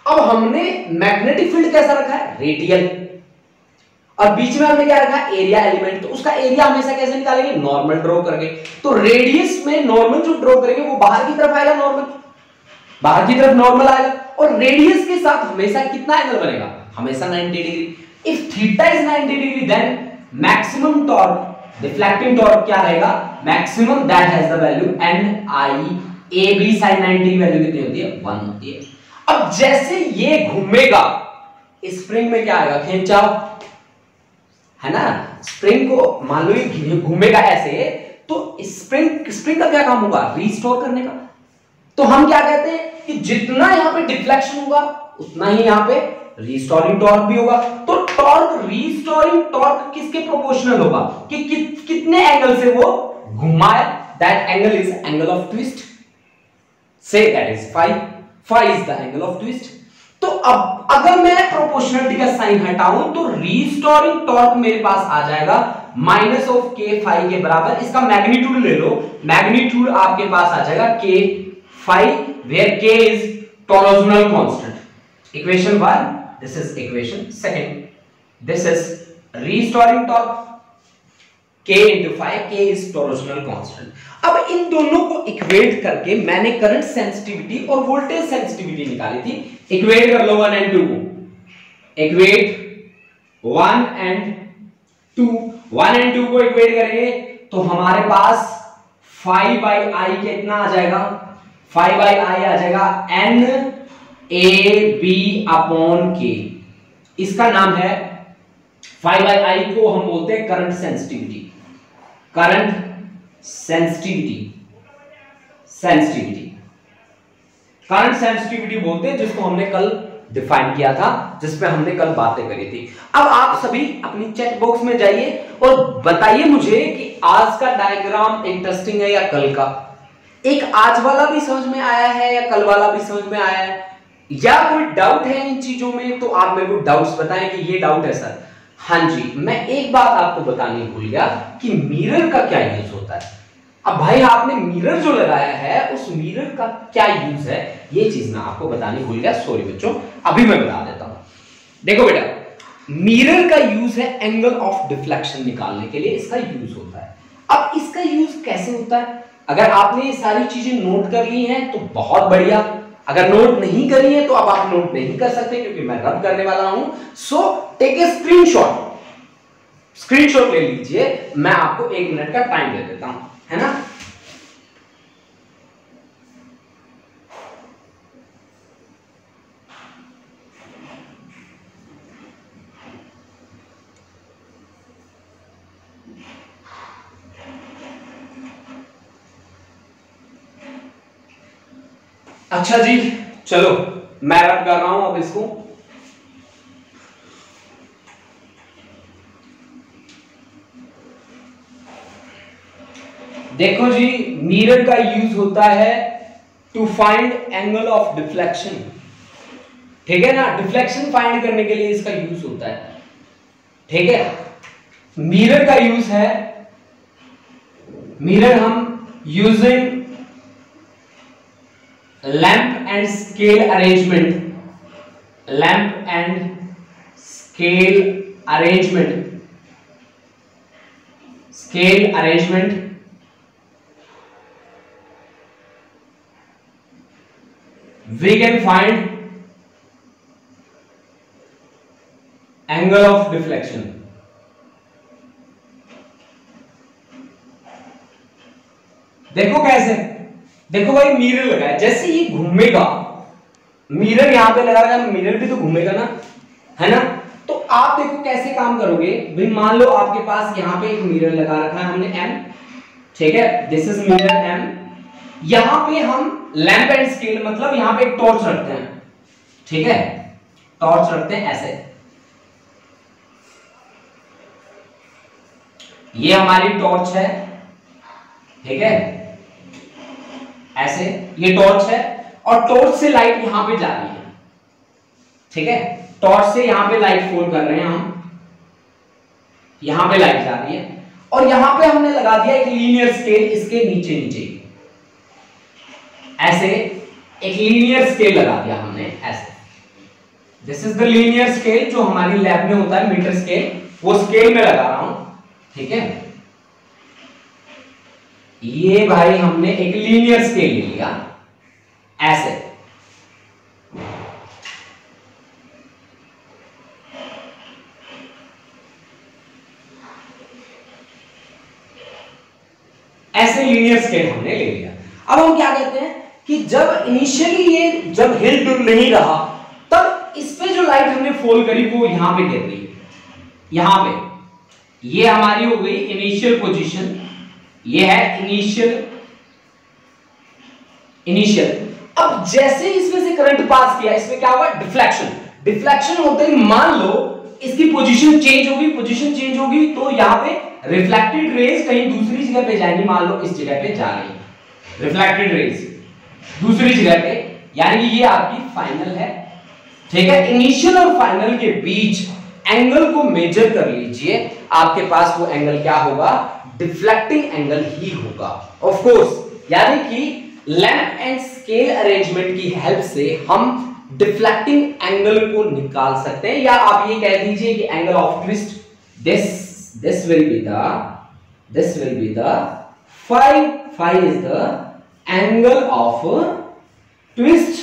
A: अब हमने मैग्नेटिक फील्ड कैसा रखा है, रेडियल, और बीच में हमने क्या रखा है, एरिया एलिमेंट। तो उसका एरिया हमेशा कैसे निकालेंगे, नॉर्मल ड्रॉ करके। तो रेडियस में नॉर्मल जो ड्रॉ करेंगे वो बाहर की तरफ आएगा, नॉर्मल बाहर की तरफ नॉर्मल आएगा, और रेडियस के साथ हमेशा कितना एंगल बनेगा, हमेशा 90 degree. If theta is 90 degree then maximum torque, deflecting torque क्या रहेगा, maximum, that has the value NIAB sin 90 की वैल्यू कितनी होती है, 1 होती है। अब जैसे ये घूमेगा, स्प्रिंग में क्या आएगा, खींचाव, है ना। स्प्रिंग को मान लो ये घूमेगा ऐसे, तो स्प्रिंग का क्या काम होगा, रिस्टोर करने का। तो हम क्या कहते हैं कि जितना यहां पे डिफ्लेक्शन होगा उतना ही यहां पे रिस्टोरिंग टॉर्क भी होगा। तो टॉर्क, रिस्टोरिंग टॉर्क किसके प्रोपोर्शनल होगा, कि कितने एंगल से वो घुमाए, that angle is angle of twist, say that is phi is the angle of twist. तो अब अगर मैं प्रोपोर्शनलिटी का साइन हटाऊं तो रिस्टोरिंग टॉर्क मेरे पास आ जाएगा माइनस ऑफ k phi के बराबर। इसका मैग्नीट्यूड ले लो, मैग्नीट्यूड आपके पास आ जाएगा k phi, where k is torsional constant. Equation 1, this is equation 2. This is restoring torque, k into phi, k is torsional constant. अब इन दोनों को इक्वेट करके मैंने करंट सेंसिटिविटी और वोल्टेज सेंसिटिविटी निकाली थी। इक्वेट कर लो 1 और 2 को, इक्वेट 1 एंड 2, 1 एंड 2 को इक्वेट करेंगे तो हमारे पास 5 बाई आई कितना आ जाएगा, 5 बाई आई आ जाएगा एन ए बी अपॉन के। इसका नाम है 5 बाई आई को हम बोलते हैं current sensitivity, current sensitivity, current sensitivity बोलते हैं, जिसको हमने कल डिफाइन किया था, जिसपे हमने कल बातें करी थी। अब आप सभी अपनी चैट बॉक्स में जाइए और बताइए मुझे कि आज का डायग्राम इंटरेस्टिंग है या कल का। एक आज वाला भी समझ में आया है या कल वाला भी समझ में आया है, या कोई डाउट है इन चीजों में तो आप मेरे को डाउट्स बताएं कि ये डाउट है सर। हाँ जी, मैं एक बात आपको बतानी भूल गया कि मिरर का क्या यूज होता है। अब भाई आपने मिरर जो लगाया है उस मिरर का क्या यूज है, ये चीज मैं आपको बतानी भूल गया, सॉरी बच्चों, अभी मैं बता देता हूं। देखो बेटा, मिरर का यूज है एंगल ऑफ डिफ्लेक्शन निकालने के लिए, इसका यूज होता है। अब इसका यूज कैसे होता है, अगर आपने ये सारी चीजें नोट कर ली हैं तो बहुत बढ़िया, अगर नोट नहीं करी है तो अब आप नोट नहीं कर सकते क्योंकि मैं रब करने वाला हूं। So take a screenshot, screenshot ले लीजिए, मैं आपको 1 मिनट का टाइम दे देता हूं, है ना। अच्छा जी, चलो मैं रब कर रहा हूं अब इसको। देखो जी, मिरर का यूज होता है to find angle of deflection, ठीक है ना, डिफ्लेक्शन फाइंड करने के लिए इसका यूज होता है, ठीक है। मिरर का यूज है, मिरर हम using lamp and scale arrangement, lamp and scale arrangement, scale arrangement we can find angle of deflection। देखो कैसे, देखो भाई मिरर लगा है, जैसे ये घूमेगा, मिरर यहां पे लगा है, मिरर भी तो घूमेगा ना, है ना। तो आप देखो कैसे काम करोगे भाई, मान लो आपके पास यहां पे एक मिरर लगा रखा है हमने M, ठीक है, दिस इज मिरर M। यहां पे हम लैंप एंड स्केल मतलब यहां पे एक टॉर्च रखते हैं, ठीक है, टॉर्च रखते हैं ऐसे, ये हमारी टॉर्च है, ठीक है, ऐसे ये टॉर्च है और टॉर्च से लाइट यहां पे जा रही है, ठीक है, टॉर्च से यहां पे लाइट फॉल कर रहे हैं हम, यहां पे लाइट जा रही है और यहां पे हमने लगा दिया एक लीनियर स्केल, इसके नीचे नीचे ऐसे एक लीनियर स्केल लगा दिया हमने ऐसे। This is the linear scale जो हमारी लैब में होता है, मीटर स्केल, वो स्केल में लगा रहा हूं, ठीक है। ये भाई हमने एक लीनियर स्केल ले लिया ऐसे, ऐसे लीनियर स्केल हमने ले लिया। अब हम क्या कहते हैं कि जब इनिशियली ये जब हिल डुल नहीं रहा तब इस पे जो लाइट हमने फॉल करी वो यहां पे गिर रही, यहां पे, ये हमारी हो गई इनिशियल पोजीशन, ये है इनिशियल। अब जैसे इसमें से करंट पास किया, इसमें क्या हुआ, डिफ्लेक्शन, डिफ्लेक्शन होते ही मान लो इसकी पोजीशन चेंज होगी, पोजीशन चेंज होगी तो यहां पे रिफ्लेक्टेड रेज कहीं दूसरी जगह पे जाएंगी, मान लो इस जगह पे जा रही है रिफ्लेक्टेड रेज दूसरी जगह पे, यानी कि ये आपकी फाइनल है, ठीक है। इनिशियल और फाइनल के बीच एंगल को मेजर कर लीजिए, आपके पास वो एंगल क्या होगा, डिफ्लेक्टिंग एंगल ही होगा ऑफ कोर्स, यानी कि लैंप एंड स्केल अरेंजमेंट की हेल्प से हम डिफ्लेक्टिंग एंगल को निकाल सकते हैं, या आप ये कह दीजिए कि angle of twist, this will be the phi is the angle of twist,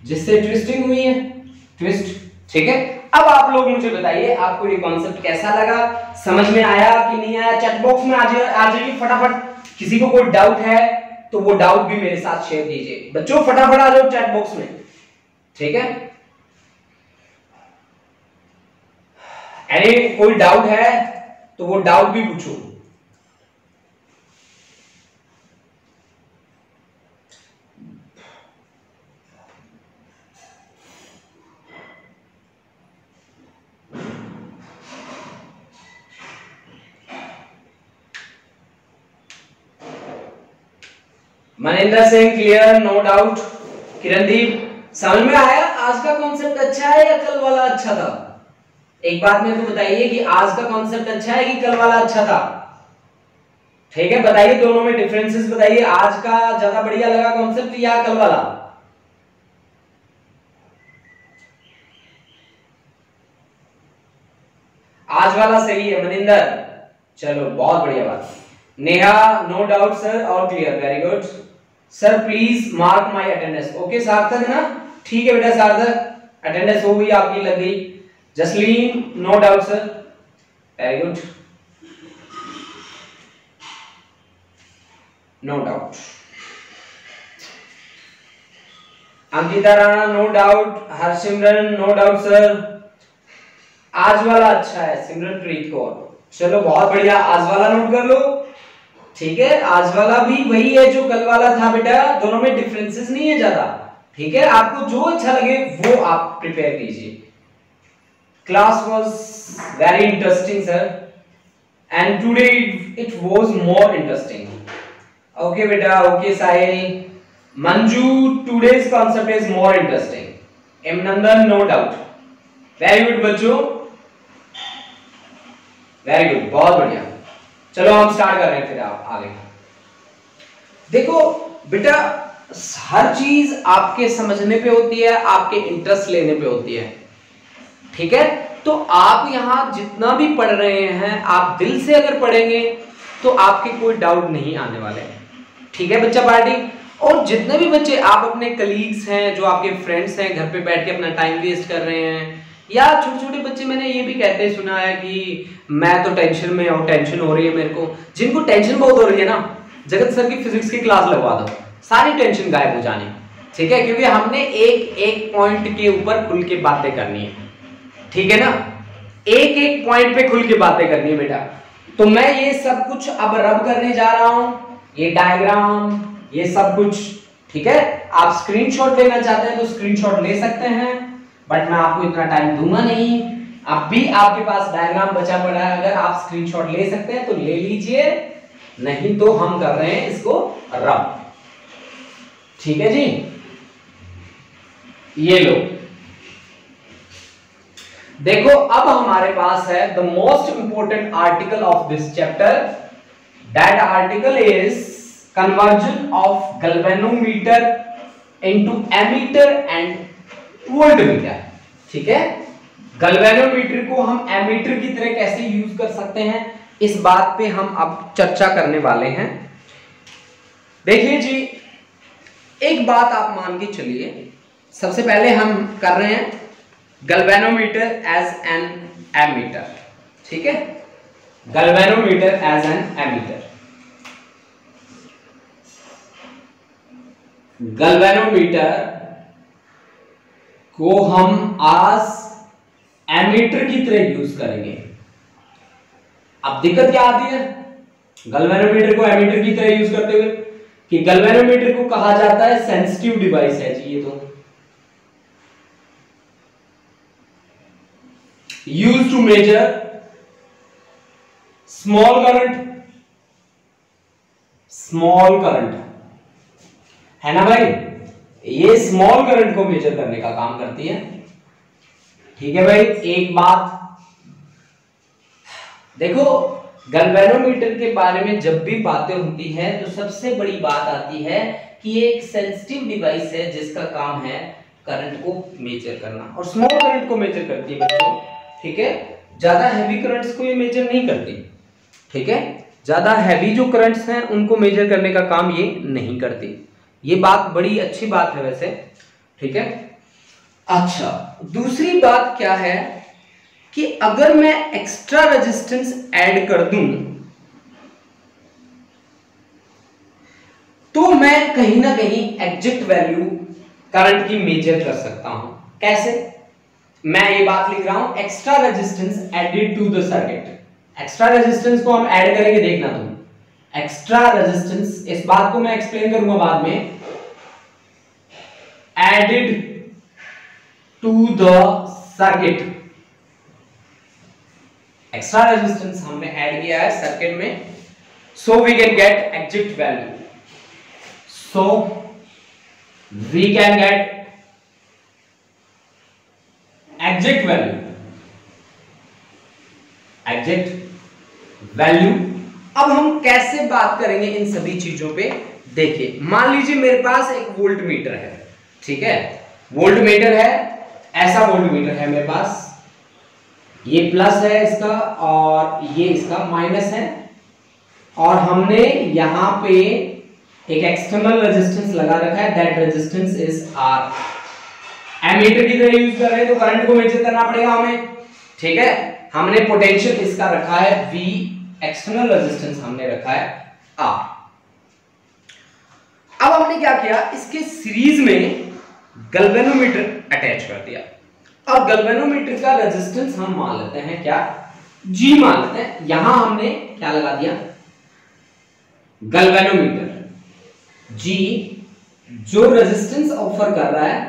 A: जिससे ट्विस्टिंग हुई है, ट्विस्ट, ठीक है। अब आप लोग मुझे बताइए आपको ये कॉन्सेप्ट कैसा लगा, समझ में आया कि नहीं आया। चैट बॉक्स में आ जाइए फटाफट। किसी को कोई डाउट है तो वो डाउट भी मेरे साथ शेयर कीजिए। बच्चों फटाफट आ जाओ चैट बॉक्स में, ठीक है। अरे कोई डाउट है तो वो डाउट भी पूछो। Maninder Singh clear, no doubt. Kirandeep समझ में आया आज का कॉन्सेप्ट अच्छा है या कल वाला अच्छा था? एक बात मेरे को बताइए कि आज का कॉन्सेप्ट अच्छा है कि कल वाला अच्छा था? ठीक है बताइए, दोनों में डिफरेंसेस बताइए। आज का ज्यादा बढ़िया लगा कॉन्सेप्ट या कल वाला? आज वाला सही है मनिंदर, चलो बहुत बढ़िया बात। नेहा नो डाउट सर और clear, very good sir. Please mark my attendance. Okay सार्थक ना, ठीक है बेटा सार्थक, अटेंडेंस हो गई आपकी, लग गई। Jasleen no doubt sir, very good, no doubt. Ankita Rana no doubt, Harsimran no doubt sir. आज वाला अच्छा है सिमरनप्रीत कौर, चलो बहुत बढ़िया, आज वाला नोट कर लो, ठीक है। आज वाला भी वही है जो कल वाला था बेटा, दोनों में डिफरेंसेस नहीं है ज्यादा, ठीक है। आपको जो अच्छा लगे वो आप प्रिपेयर कीजिए। Class was very interesting sir and today it was more interesting. Okay बेटा, okay Sahil. Manju today's concept is more interesting. M Nandan no doubt, very good बच्चों, वेरी गुड, बहुत बढ़िया। चलो हम स्टार्ट कर रहे हैं फिर आप आगे। देखो बेटा हर चीज आपके समझने पे होती है, आपके इंटरेस्ट लेने पे होती है, ठीक है। तो आप यहां जितना भी पढ़ रहे हैं आप दिल से अगर पढ़ेंगे तो आपके कोई डाउट नहीं आने वाले हैं, ठीक है बच्चा पार्टी। और जितने भी बच्चे आप अपने कलीग्स हैं, जो आपके फ्रेंड्स हैं, घर पे बैठ के अपना टाइम वेस्ट कर रहे हैं, या छोटे छोटे बच्चे मैंने ये भी कहते सुना है कि मैं तो टेंशन में हूं, टेंशन हो रही है मेरे को। जिनको टेंशन बहुत हो रही है ना, जगत सर की फिजिक्स की क्लास लगवा दो, सारी टेंशन गायब हो जानी, ठीक है। क्योंकि हमने एक एक पॉइंट के ऊपर खुल के बातें करनी है, ठीक है ना, एक एक पॉइंट पे खुल के बातें करनी है बेटा। तो मैं ये सब कुछ अब रब करने जा रहा हूं, ये डायग्राम ये सब कुछ, ठीक है। आप स्क्रीनशॉट लेना चाहते हैं तो स्क्रीनशॉट ले सकते हैं, बट मैं आपको इतना टाइम दूंगा नहीं। अब भी आपके पास डायग्राम बचा पड़ा है, अगर आप स्क्रीनशॉट ले सकते हैं तो ले लीजिए, नहीं तो हम कर रहे हैं इसको रब, ठीक है जी। ये लो देखो, अब हमारे पास है the most important article of this chapter. That article is conversion of galvanometer into ammeter and voltmeter, ठीक है। गैल्वेनोमीटर को हम एमीटर की तरह कैसे यूज कर सकते हैं, इस बात पे हम अब चर्चा करने वाले हैं। देखिए जी, एक बात आप मान के चलिए, सबसे पहले हम कर रहे हैं गैल्वेनोमीटर एज एन एमीटर, ठीक है। Galvanometer as an ammeter, galvanometer को हम आज एमीटर की तरह यूज करेंगे। अब दिक्कत क्या आती है गैल्वेनोमीटर को एमीटर की तरह यूज करते हुए, कि गैल्वेनोमीटर को कहा जाता है सेंसिटिव डिवाइस है जी। ये तो use to measure small current है ना भाई, ये स्मॉल करंट को मेजर करने का काम करती है, ठीक है भाई। एक बात देखो, गैल्वेनोमीटर के बारे में जब भी बातें होती हैं तो सबसे बड़ी बात आती है कि ये एक सेंसिटिव डिवाइस है जिसका काम है करंट को मेजर करना, और स्मॉल करंट को मेजर करती है बच्चों, ठीक है। ज्यादा हैवी करंट्स को ये मेजर नहीं करती, ठीक है। ज्यादा हैवी जो करंट्स हैं उनको मेजर करने का काम ये नहीं करती। ये बात बड़ी अच्छी बात है वैसे, ठीक है। अच्छा, दूसरी बात क्या है कि अगर मैं एक्स्ट्रा रेजिस्टेंस ऐड कर दूं तो मैं कहीं ना कहीं एग्जैक्ट वैल्यू करंट की मेजर कर सकता हूं। कैसे? मैं ये बात लिख रहा हूं, extra resistance added to the circuit. Extra resistance को हम ऐड करेंगे, देखना तुम। एक्स्ट्रा रेजिस्टेंस, इस बात को मैं एक्सप्लेन करूंगा बाद में। Added to the circuit, extra resistance हमने ऐड किया है सर्किट में, so we can get exact value. So we can get exact value, exact value। अब हम कैसे बात करेंगे इन सभी चीजों पे? देखिए, मान लीजिए मेरे पास एक वोल्ट मीटर है, ठीक है, वोल्ट मीटर है, ऐसा वोल्ट मीटर है मेरे पास, ये प्लस है इसका और ये इसका माइनस है, और हमने यहां पे एक एक्सटर्नल रेजिस्टेंस लगा रखा है, that resistance is R. Ammeter की तरह यूज कर रहे हैं तो करंट को मेजर करना पड़ेगा हमें, ठीक है। हमने पोटेंशियल इसका रखा है V, एक्सटर्नल रेजिस्टेंस हमने रखा है R। अब हमने क्या किया, इसके सीरीज में गैल्वेनोमीटर अटैच कर दिया, और गैल्वेनोमीटर का रेजिस्टेंस हम मान लेते हैं क्या, G मान लेते हैं। यहां हमने क्या लगा दिया, गैल्वेनोमीटर G जो रेजिस्टेंस ऑफर कर रहा है,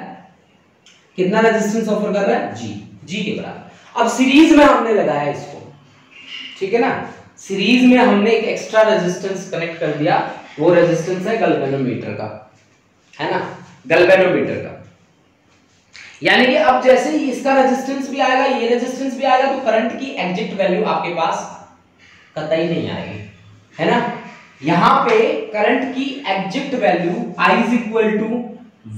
A: कितना रेजिस्टेंस ऑफर कर रहा है, G के बराबर। अब सीरीज में हमने लगाया इसको, ठीक है ना, सीरीज में हमने एक एक्स्ट्रा रेजिस्टेंस कनेक्ट कर दिया, वो रेजिस्टेंस है गैल्वेनोमीटर का, है ना, गैल्वेनोमीटर का। यानी कि अब जैसे ही इसका रेजिस्टेंस भी आएगा, ये रेजिस्टेंस भी आएगा, तो करंट की एग्जैक्ट वैल्यू आपके पास कतई नहीं आएगी, है ना। यहां पे करंट की exact value I is equal to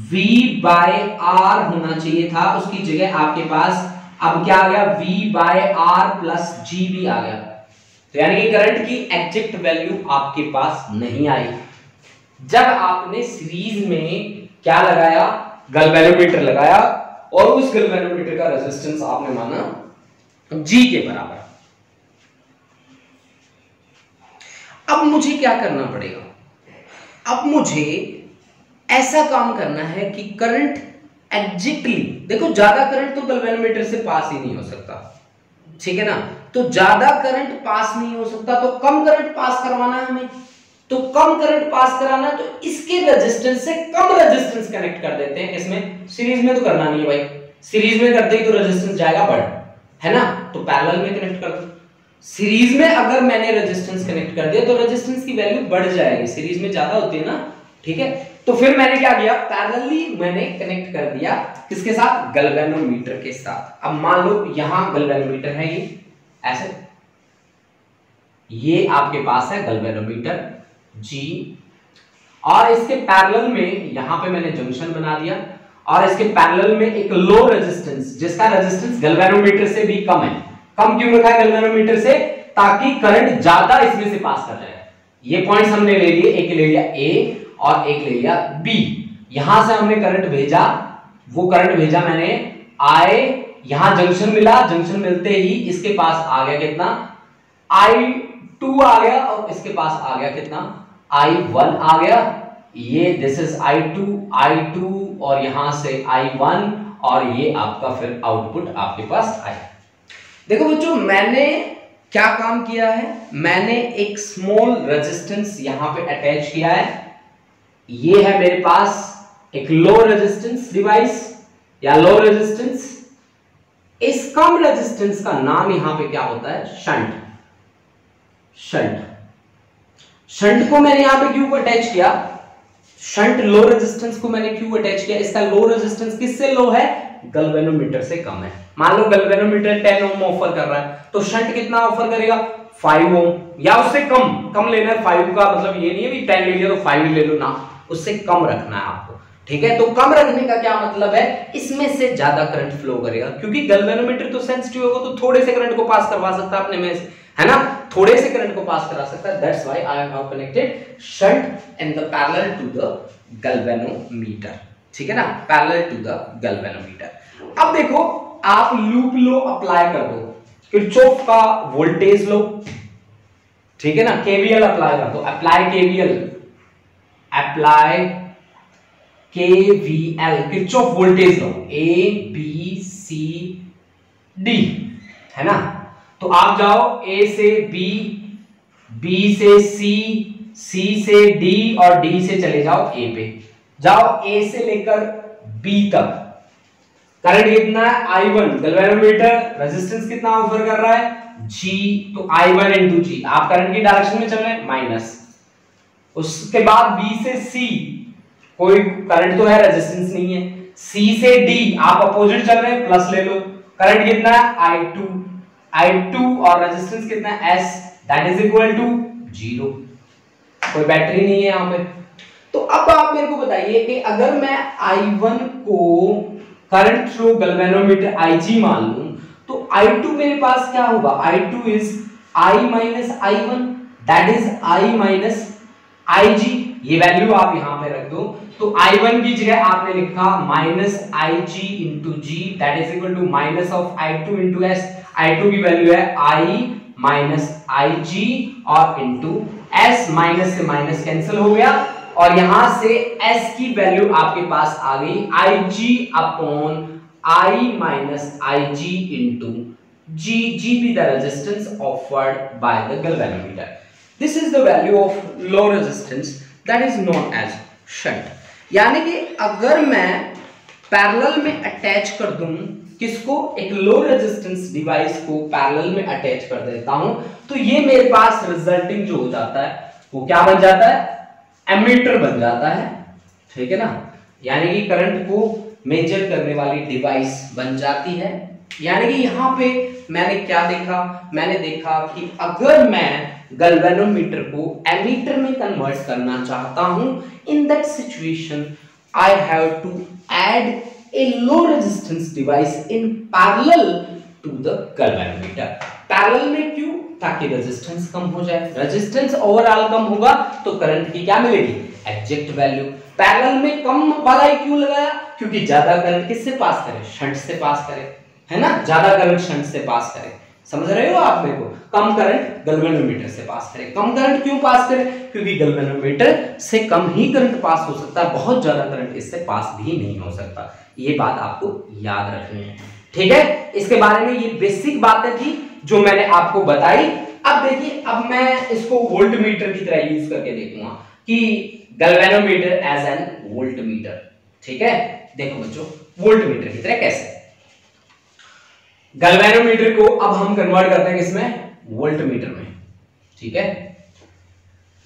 A: V bye R होना चाहिए था, उसकी जगह आपके पास अब क्या आ गया, V bye R plus G भी आ गया। तो यानी कि करंट की एग्जैक्ट वैल्यू आपके पास नहीं आई। जब आपने सीरीज में क्या लगाया, गैल्वेनोमीटर लगाया, और उस गैल्वेनोमीटर का रेजिस्टेंस आपने माना G के बराबर। अब मुझे क्या करना पड़ेगा, अब मुझे ऐसा काम करना है कि करंट एग्जैक्टली, देखो ज्यादा करंट तो गैल्वेनोमीटर से पास ही नहीं हो सकता, ठीक है ना, तो ज्यादा करंट पास नहीं हो सकता, तो कम करंट पास करवाना है हमें। तो कम करंट पास कराना है, तो इसके रेजिस्टेंस से कम रेजिस्टेंस कनेक्ट कर देते हैं इसमें। सीरीज में तो करना नहीं है भाई, सीरीज में करते ही तो रेजिस्टेंस जाएगा बढ़, है ना, तो पैरेलल में कनेक्ट कर दो। सीरीज में अगर मैंने रेजिस्टेंस कनेक्ट कर दिया तो रेजिस्टेंस की वैल्यू बढ़ जाएगी, सीरीज में ज्यादा होती है ना, ठीक है। तो फिर मैंने क्या किया, पैरेलली मैंने कनेक्ट कर दिया किसके साथ, गैल्वेनोमीटर के साथ। अब मान लो यहां गैल्वेनोमीटर है, ये ऐसे, ये आपके पास है गैल्वेनोमीटर G, और इसके पैरेलल में यहां पे मैंने जंक्शन बना दिया, और इसके पैरेलल में एक लो रेजिस्टेंस, जिसका रेजिस्टेंस गैल्वेनोमीटर से भी कम है। कम क्यों रखा है गैल्वेनोमीटर से, ताकि करंट ज्यादा इसमें से पास कर जाए। ये पॉइंट्स हमने ले लिए, एक ले लिया A और एक ले लिया B। यहां से हमने करंट भेजा, वो करंट भेजा मैंने I, यहां जंक्शन मिला, जंक्शन मिलते ही इसके पास आ गया कितना, I2 आ गया, और इसके पास आ गया कितना, I1 आ गया। ये दिस इज I2 और यहां से I1, और ये आपका फिर आउटपुट आपके पास आया। देखो बच्चों, मैंने क्या काम किया है, मैंने एक स्मॉल रेजिस्टेंस यहां पे अटैच किया है। ये है मेरे पास एक लो रेजिस्टेंस डिवाइस या लो रेजिस्टेंस। इस कम रेजिस्टेंस का नाम यहां पे क्या होता है, शंट। शंट को मैंने यहां पे क्यों अटैच किया, शंट लो रेजिस्टेंस को मैंने क्यों अटैच किया, इसका लो रेजिस्टेंस किससे लो है, गैल्वेनोमीटर से कम है। मान लो गैल्वेनोमीटर 10 ओम ऑफर कर रहा है, तो शंट कितना ऑफर करेगा, 5 ओम, या उससे कम लेना है। 5 का मतलब ये नहीं है कि 10 ले लिया तो 5 ही ले लो ना, उससे कम रखना है आपको, ठीक है। तो कम रखने का क्या मतलब है, इसमें से ज्यादा करंट फ्लो करेगा, क्योंकि गैल्वेनोमीटर तो सेंसिटिव होगा, तो थोड़े से करंट को पास करवा सकता है अपने में, है ना, थोड़े से करंट को पास करा सकता है। That's why I have connected shunt in the parallel to the galvanometer, ठीक है ना, पैरेलल टू द गैल्वेनोमीटर। अब देखो, आप लूप लो अप्लाई कर दो, किरचॉफ का वोल्टेज लो, ठीक है ना, केवीएल अप्लाई कर दो, apply KVL, Kirchhoff voltage law, A B C D, है ना। तो आप जाओ ए से बी, बी से सी, सी से डी और डी से चले जाओ ए पे, जाओ ए से लेकर बी तक। करंट कितना है I1, गैल्वेनोमीटर रेजिस्टेंस कितना ऑफर कर रहा है G, तो I1 इंटू G, आप करंट की डायरेक्शन में चल रहे हैं माइनस। उसके बाद B से C, कोई करंट तो है, रेजिस्टेंस नहीं है। C से D आप अपोजिट चल रहे हैं, प्लस ले लो। करंट कितना है I2 और रेजिस्टेंस कितना है S, that is equal to 0। कोई बैटरी नहीं है यहां पे। तो अब आप मेरे को बताइए कि अगर मैं I1 को करंट थ्रू गैल्वेनोमीटर Ig मान लूं, तो I2 मेरे पास क्या होगा, I2 is I minus I1, that is I minus Ig। ये वैल्यू आप यहां पे रख दो, तो I1 की जगह आपने लिखा minus Ig into G, that is equal to minus of I2 into S। I2 की वैल्यू है I माइनस Ig और इंटू S, माइनस से माइनस कैंसिल हो गया और यहां से S की वैल्यू आपके पास आ गई Ig upon I minus Ig into G, G be the resistance offered by the galvanometer. This is the value of low resistance that is known as shunt. यानी कि अगर मैं पैरेलल में अटैच कर दूं किसको, एक लो रेजिस्टेंस डिवाइस को पैरेलल में अटैच कर देता हूं, तो ये मेरे पास रिजल्टिंग जो हो जाता है वो क्या बन जाता है, एमीटर बन जाता है, ठीक है ना। यानी कि करंट को मेजर करने वाली डिवाइस बन जाती है। यानी कि यहां पे मैंने क्या देखा, मैंने देखा कि अगर मैं गैल्वेनोमीटर को एमीटर में कन्वर्ट करना चाहता हूं, in that situation I have to add a low resistance device in parallel to the galvanometer. Parallel में क्यों, ताकि रेजिस्टेंस कम हो जाए। रेजिस्टेंस ओवरऑल कम होगा तो करंट की क्या मिलेगी, एग्जैक्ट वैल्यू। पैरेलल में कम वाला ही क्यों लगाया, क्योंकि ज्यादा करंट किससे पास करे, शंट से पास करे, है ना, ज्यादा करंट शंट से पास करे। समझ रहे हो आप मेरे को, कम करंट गैल्वेनोमीटर से पास करे। कम करंट क्यों पास करे, क्योंकि गैल्वेनोमीटर से कम ही करंट पास हो सकता है, बहुत ज्यादा करंट इससे पास भी नहीं हो सकता। ये बात आपको याद रखनी है, ठीक है। इसके बारे में ये बेसिक बातें थी जो मैंने आपको बताई। अब देखिए, अब मैं इसको वोल्टमीटर की तरह यूज करके देखूंगा कि गैल्वेनोमीटर एज एन वोल्टमीटर, ठीक है। देखो बच्चों, वोल्टमीटर की तरह कैसे, गैल्वेनोमीटर को अब हम कन्वर्ट करते हैं किसमें, वोल्टमीटर में, ठीक है।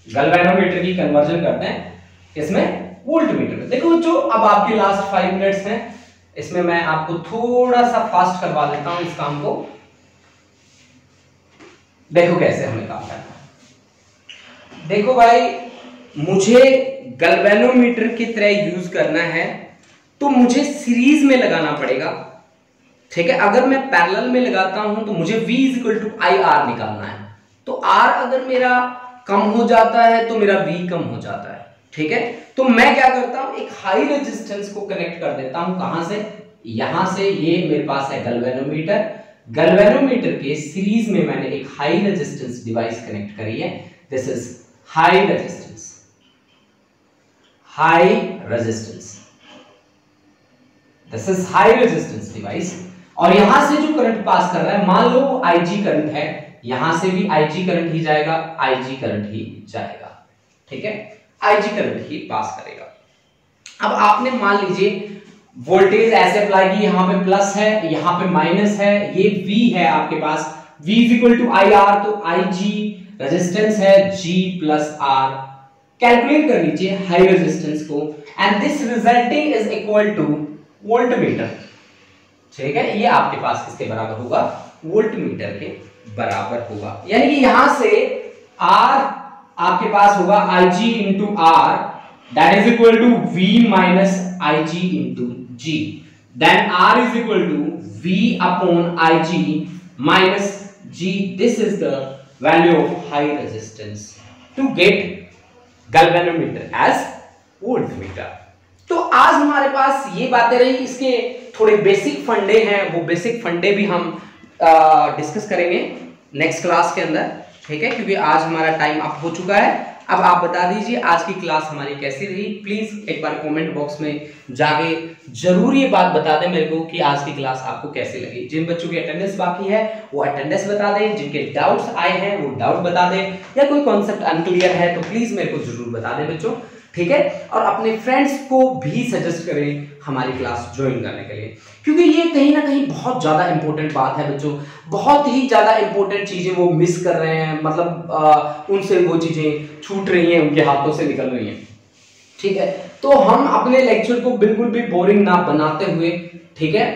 A: गैल्वेनोमीटर की कन्वर्जन करते हैं किसमें, वोल्टमीटर में। देखो बच्चों, अब आपके लास्ट 5 मिनट्स हैं, इसमें मैं आपको थोड़ा सा फास्ट करवा देता हूं इस काम को। देखो कैसे हमें काम करना है। देखो भाई, मुझे गैल्वेनोमीटर की तरह यूज करना है तो मुझे सीरीज में लगाना पड़ेगा, ठीक है। अगर मैं पैरेलल में लगाता हूं तो मुझे V = IR निकालना है। तो R अगर मेरा कम हो जाता है तो मेरा V कम हो जाता है, ठीक है। तो मैं क्या करता हूं, एक हाई रेजिस्टेंस को कनेक्ट कर देता हूं, कहां से, यहां से। ये मेरे पास है गैल्वेनोमीटर, गैल्वेनोमीटर के सीरीज में मैंने एक हाई रेजिस्टेंस डिवाइस कनेक्ट करी है। This is high resistance, high resistance, this is high resistance device. और यहां से जो करंट पास कर रहा है, मान लो Ig करंट है, यहां से भी Ig करंट ही जाएगा, Ig करंट ही जाएगा, ठीक है। Ig करंट ही पास करेगा। अब आपने मान लीजिए वोल्टेज ऐसे अप्लाई की, यहां पे प्लस है, यहां पे माइनस है, ये V है आपके पास, V = IR, तो Ig रेजिस्टेंस है G + R। कैलकुलेट कर लीजिए हाई रेजिस्टेंस को, and this resulting is equal to voltmeter, ठीक है। ये आपके पास किसके बराबर होगा, वोल्टमीटर के बराबर होगा। यानी कि यहां से R आपके पास होगा Ig into R, that is equal to V minus Ig into G, then R is equal to V upon Ig minus G. This is the value of high resistance to get galvanometer as voltmeter. तो आज हमारे पास ये बातें रही, इसके थोड़े basic फंडे हैं, वो बेसिक फंडे भी हम डिस्कस करेंगे नेक्स्ट क्लास के अंदर, ठीक है, क्योंकि आज हमारा टाइम अप हो चुका है। अब आप बता दीजिए आज की क्लास हमारी कैसी रही। प्लीज एक बार कमेंट बॉक्स में जाके जरूर ये बात बता दें मेरे को कि आज की क्लास आपको कैसी लगी। जिन बच्चों की अटेंडेंस बाकी है वो अटेंडेंस बता दें, जिनके डाउट्स आए हैं वो डाउट बता दें, या कोई कॉन्सेप्ट अनक्लियर है तो प्लीज मेरे को जरूर बता दें बच्चों, ठीक है। और अपने फ्रेंड्स को भी सजेस्ट करें हमारी क्लास ज्वाइन करने के लिए, क्योंकि ये कहीं ना कहीं बहुत ज्यादा इंपॉर्टेंट बात है बच्चों। बहुत ही ज्यादा इंपॉर्टेंट चीजें वो मिस कर रहे हैं, मतलब उनसे वो चीजें छूट रही हैं, उनके हाथों से निकल रही हैं, ठीक है। तो हम अपने लेक्चर को बिल्कुल भी बोरिंग ना बनाते हुए, ठीक है,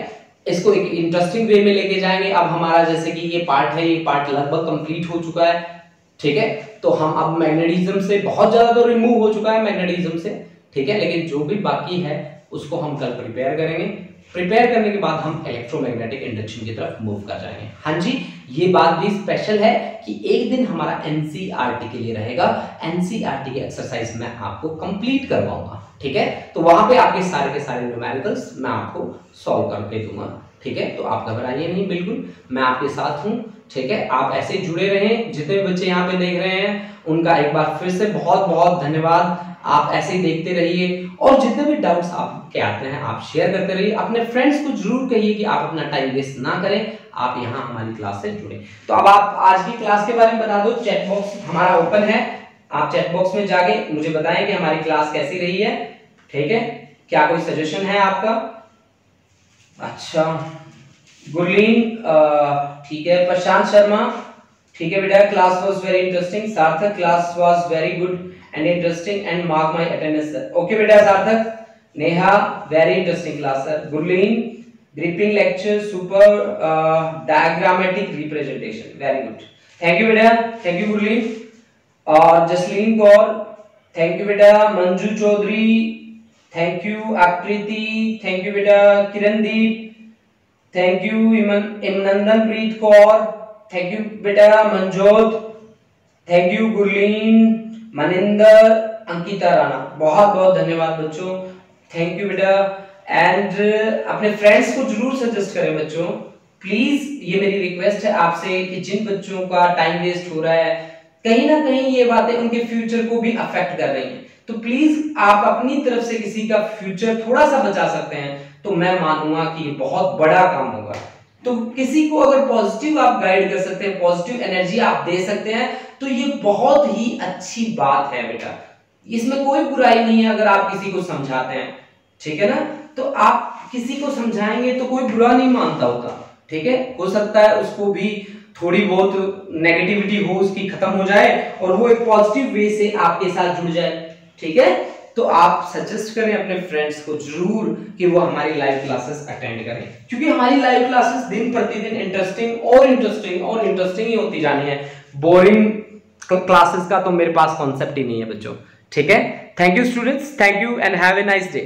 A: इसको एक इंटरेस्टिंग वे में लेके जाएंगे। अब हमारा जैसे कि ये पार्ट है, ये पार्ट लगभग कंप्लीट हो चुका है, ठीक है। तो हम अब मैग्नेटिज्म से बहुत ज्यादा तो रिमूव हो चुका है मैग्नेटिज्म से, ठीक है, लेकिन जो भी बाकी है उसको हम कल प्रिपेयर करेंगे। प्रिपेयर करने के बाद हम इलेक्ट्रोमैग्नेटिक इंडक्शन की तरफ मूव कर जाएंगे। हाँ जी, ये बात भी स्पेशल है कि एक दिन हमारा एनसीईआरटी के लिए रहेगा। एनसीईआरटी के एक्सरसाइज मैं आपको कंप्लीट करवाऊंगा, ठीक है। तो वहां पे आपके सारे के सारे न्यूमेरिकल्स मैं आपको सॉल्व करके दूंगा, ठीक है। तो आप घबराइए नहीं, बिल्कुल मैं आपके साथ हूं, ठीक है। आप ऐसे जुड़े रहें। जितने बच्चे यहाँ पे देख रहे हैं उनका एक बार फिर से बहुत बहुत धन्यवाद। आप ऐसे ही देखते रहिए और जितने भी डाउट्स आपके आते हैं आप शेयर करते रहिए। अपने फ्रेंड्स को जरूर कहिए कि आप अपना टाइम वेस्ट ना करें, आप यहाँ हमारी क्लास से जुड़े। तो अब आप आज की क्लास के बारे में बता दो। चैट बॉक्स हमारा ओपन है, आप चैट बॉक्स में जाके मुझे बताएं कि हमारी क्लास कैसी रही है, ठीक है। क्या कोई सजेशन है आपका? अच्छा, गुरलीन, ठीक है। प्रशांत शर्मा, ठीक है बेटा, class was very interesting. Sarthak, class was very good and interesting and mark my attendance sir. Okay बेटा Sarthak. Neha, very interesting class sir. Gurleen, gripping lecture super, diagrammatic representation, very good, thank you बेटा, थैंक यू गुरलीन। और Jasleen Kaur, thank you बेटा। Manju Chaudhary, thank you. Aakriti, thank you बेटा। Kirandeep, thank you. Imnandan Preet Kaur, thank you बेटा। Manjot, thank you. Gurleen, Maninder, Ankita Rana, बहुत बहुत धन्यवाद बच्चों, थैंक यू बेटा। एंड अपने फ्रेंड्स को जरूर सजेस्ट करें बच्चों, प्लीज। ये मेरी रिक्वेस्ट है आपसे कि जिन बच्चों का टाइम वेस्ट हो रहा है, कहीं ना कहीं ये बातें उनके फ्यूचर को भी अफेक्ट कर रही हैं, तो प्लीज आप अपनी तरफ से किसी का फ्यूचर थोड़ा सा बचा सकते हैं तो मैं मानूंगा कि ये बहुत बड़ा काम होगा। तो किसी को अगर पॉजिटिव आप गाइड कर सकते हैं, पॉजिटिव एनर्जी आप दे सकते हैं, तो ये बहुत ही अच्छी बात है बेटा। इसमें कोई बुराई नहीं है अगर आप किसी को समझाते हैं, ठीक है ना। तो आप किसी को समझाएंगे तो कोई बुरा नहीं मानता होता, ठीक है। हो सकता है उसको भी थोड़ी बहुत नेगेटिविटी हो उसकी खत्म हो जाए और वो एक पॉजिटिव वे से आपके साथ जुड़ जाए, ठीक है। तो आप सजेस्ट करें अपने फ्रेंड्स को जरूर कि वो हमारी लाइव क्लासेस अटेंड करें, क्योंकि हमारी लाइव क्लासेस दिन प्रतिदिन इंटरेस्टिंग और इंटरेस्टिंग और इंटरेस्टिंग ही होती जानी है। बोरिंग क्लासेस का तो मेरे पास कॉन्सेप्ट ही नहीं है बच्चों, ठीक है। Thank you students, thank you and have a nice day.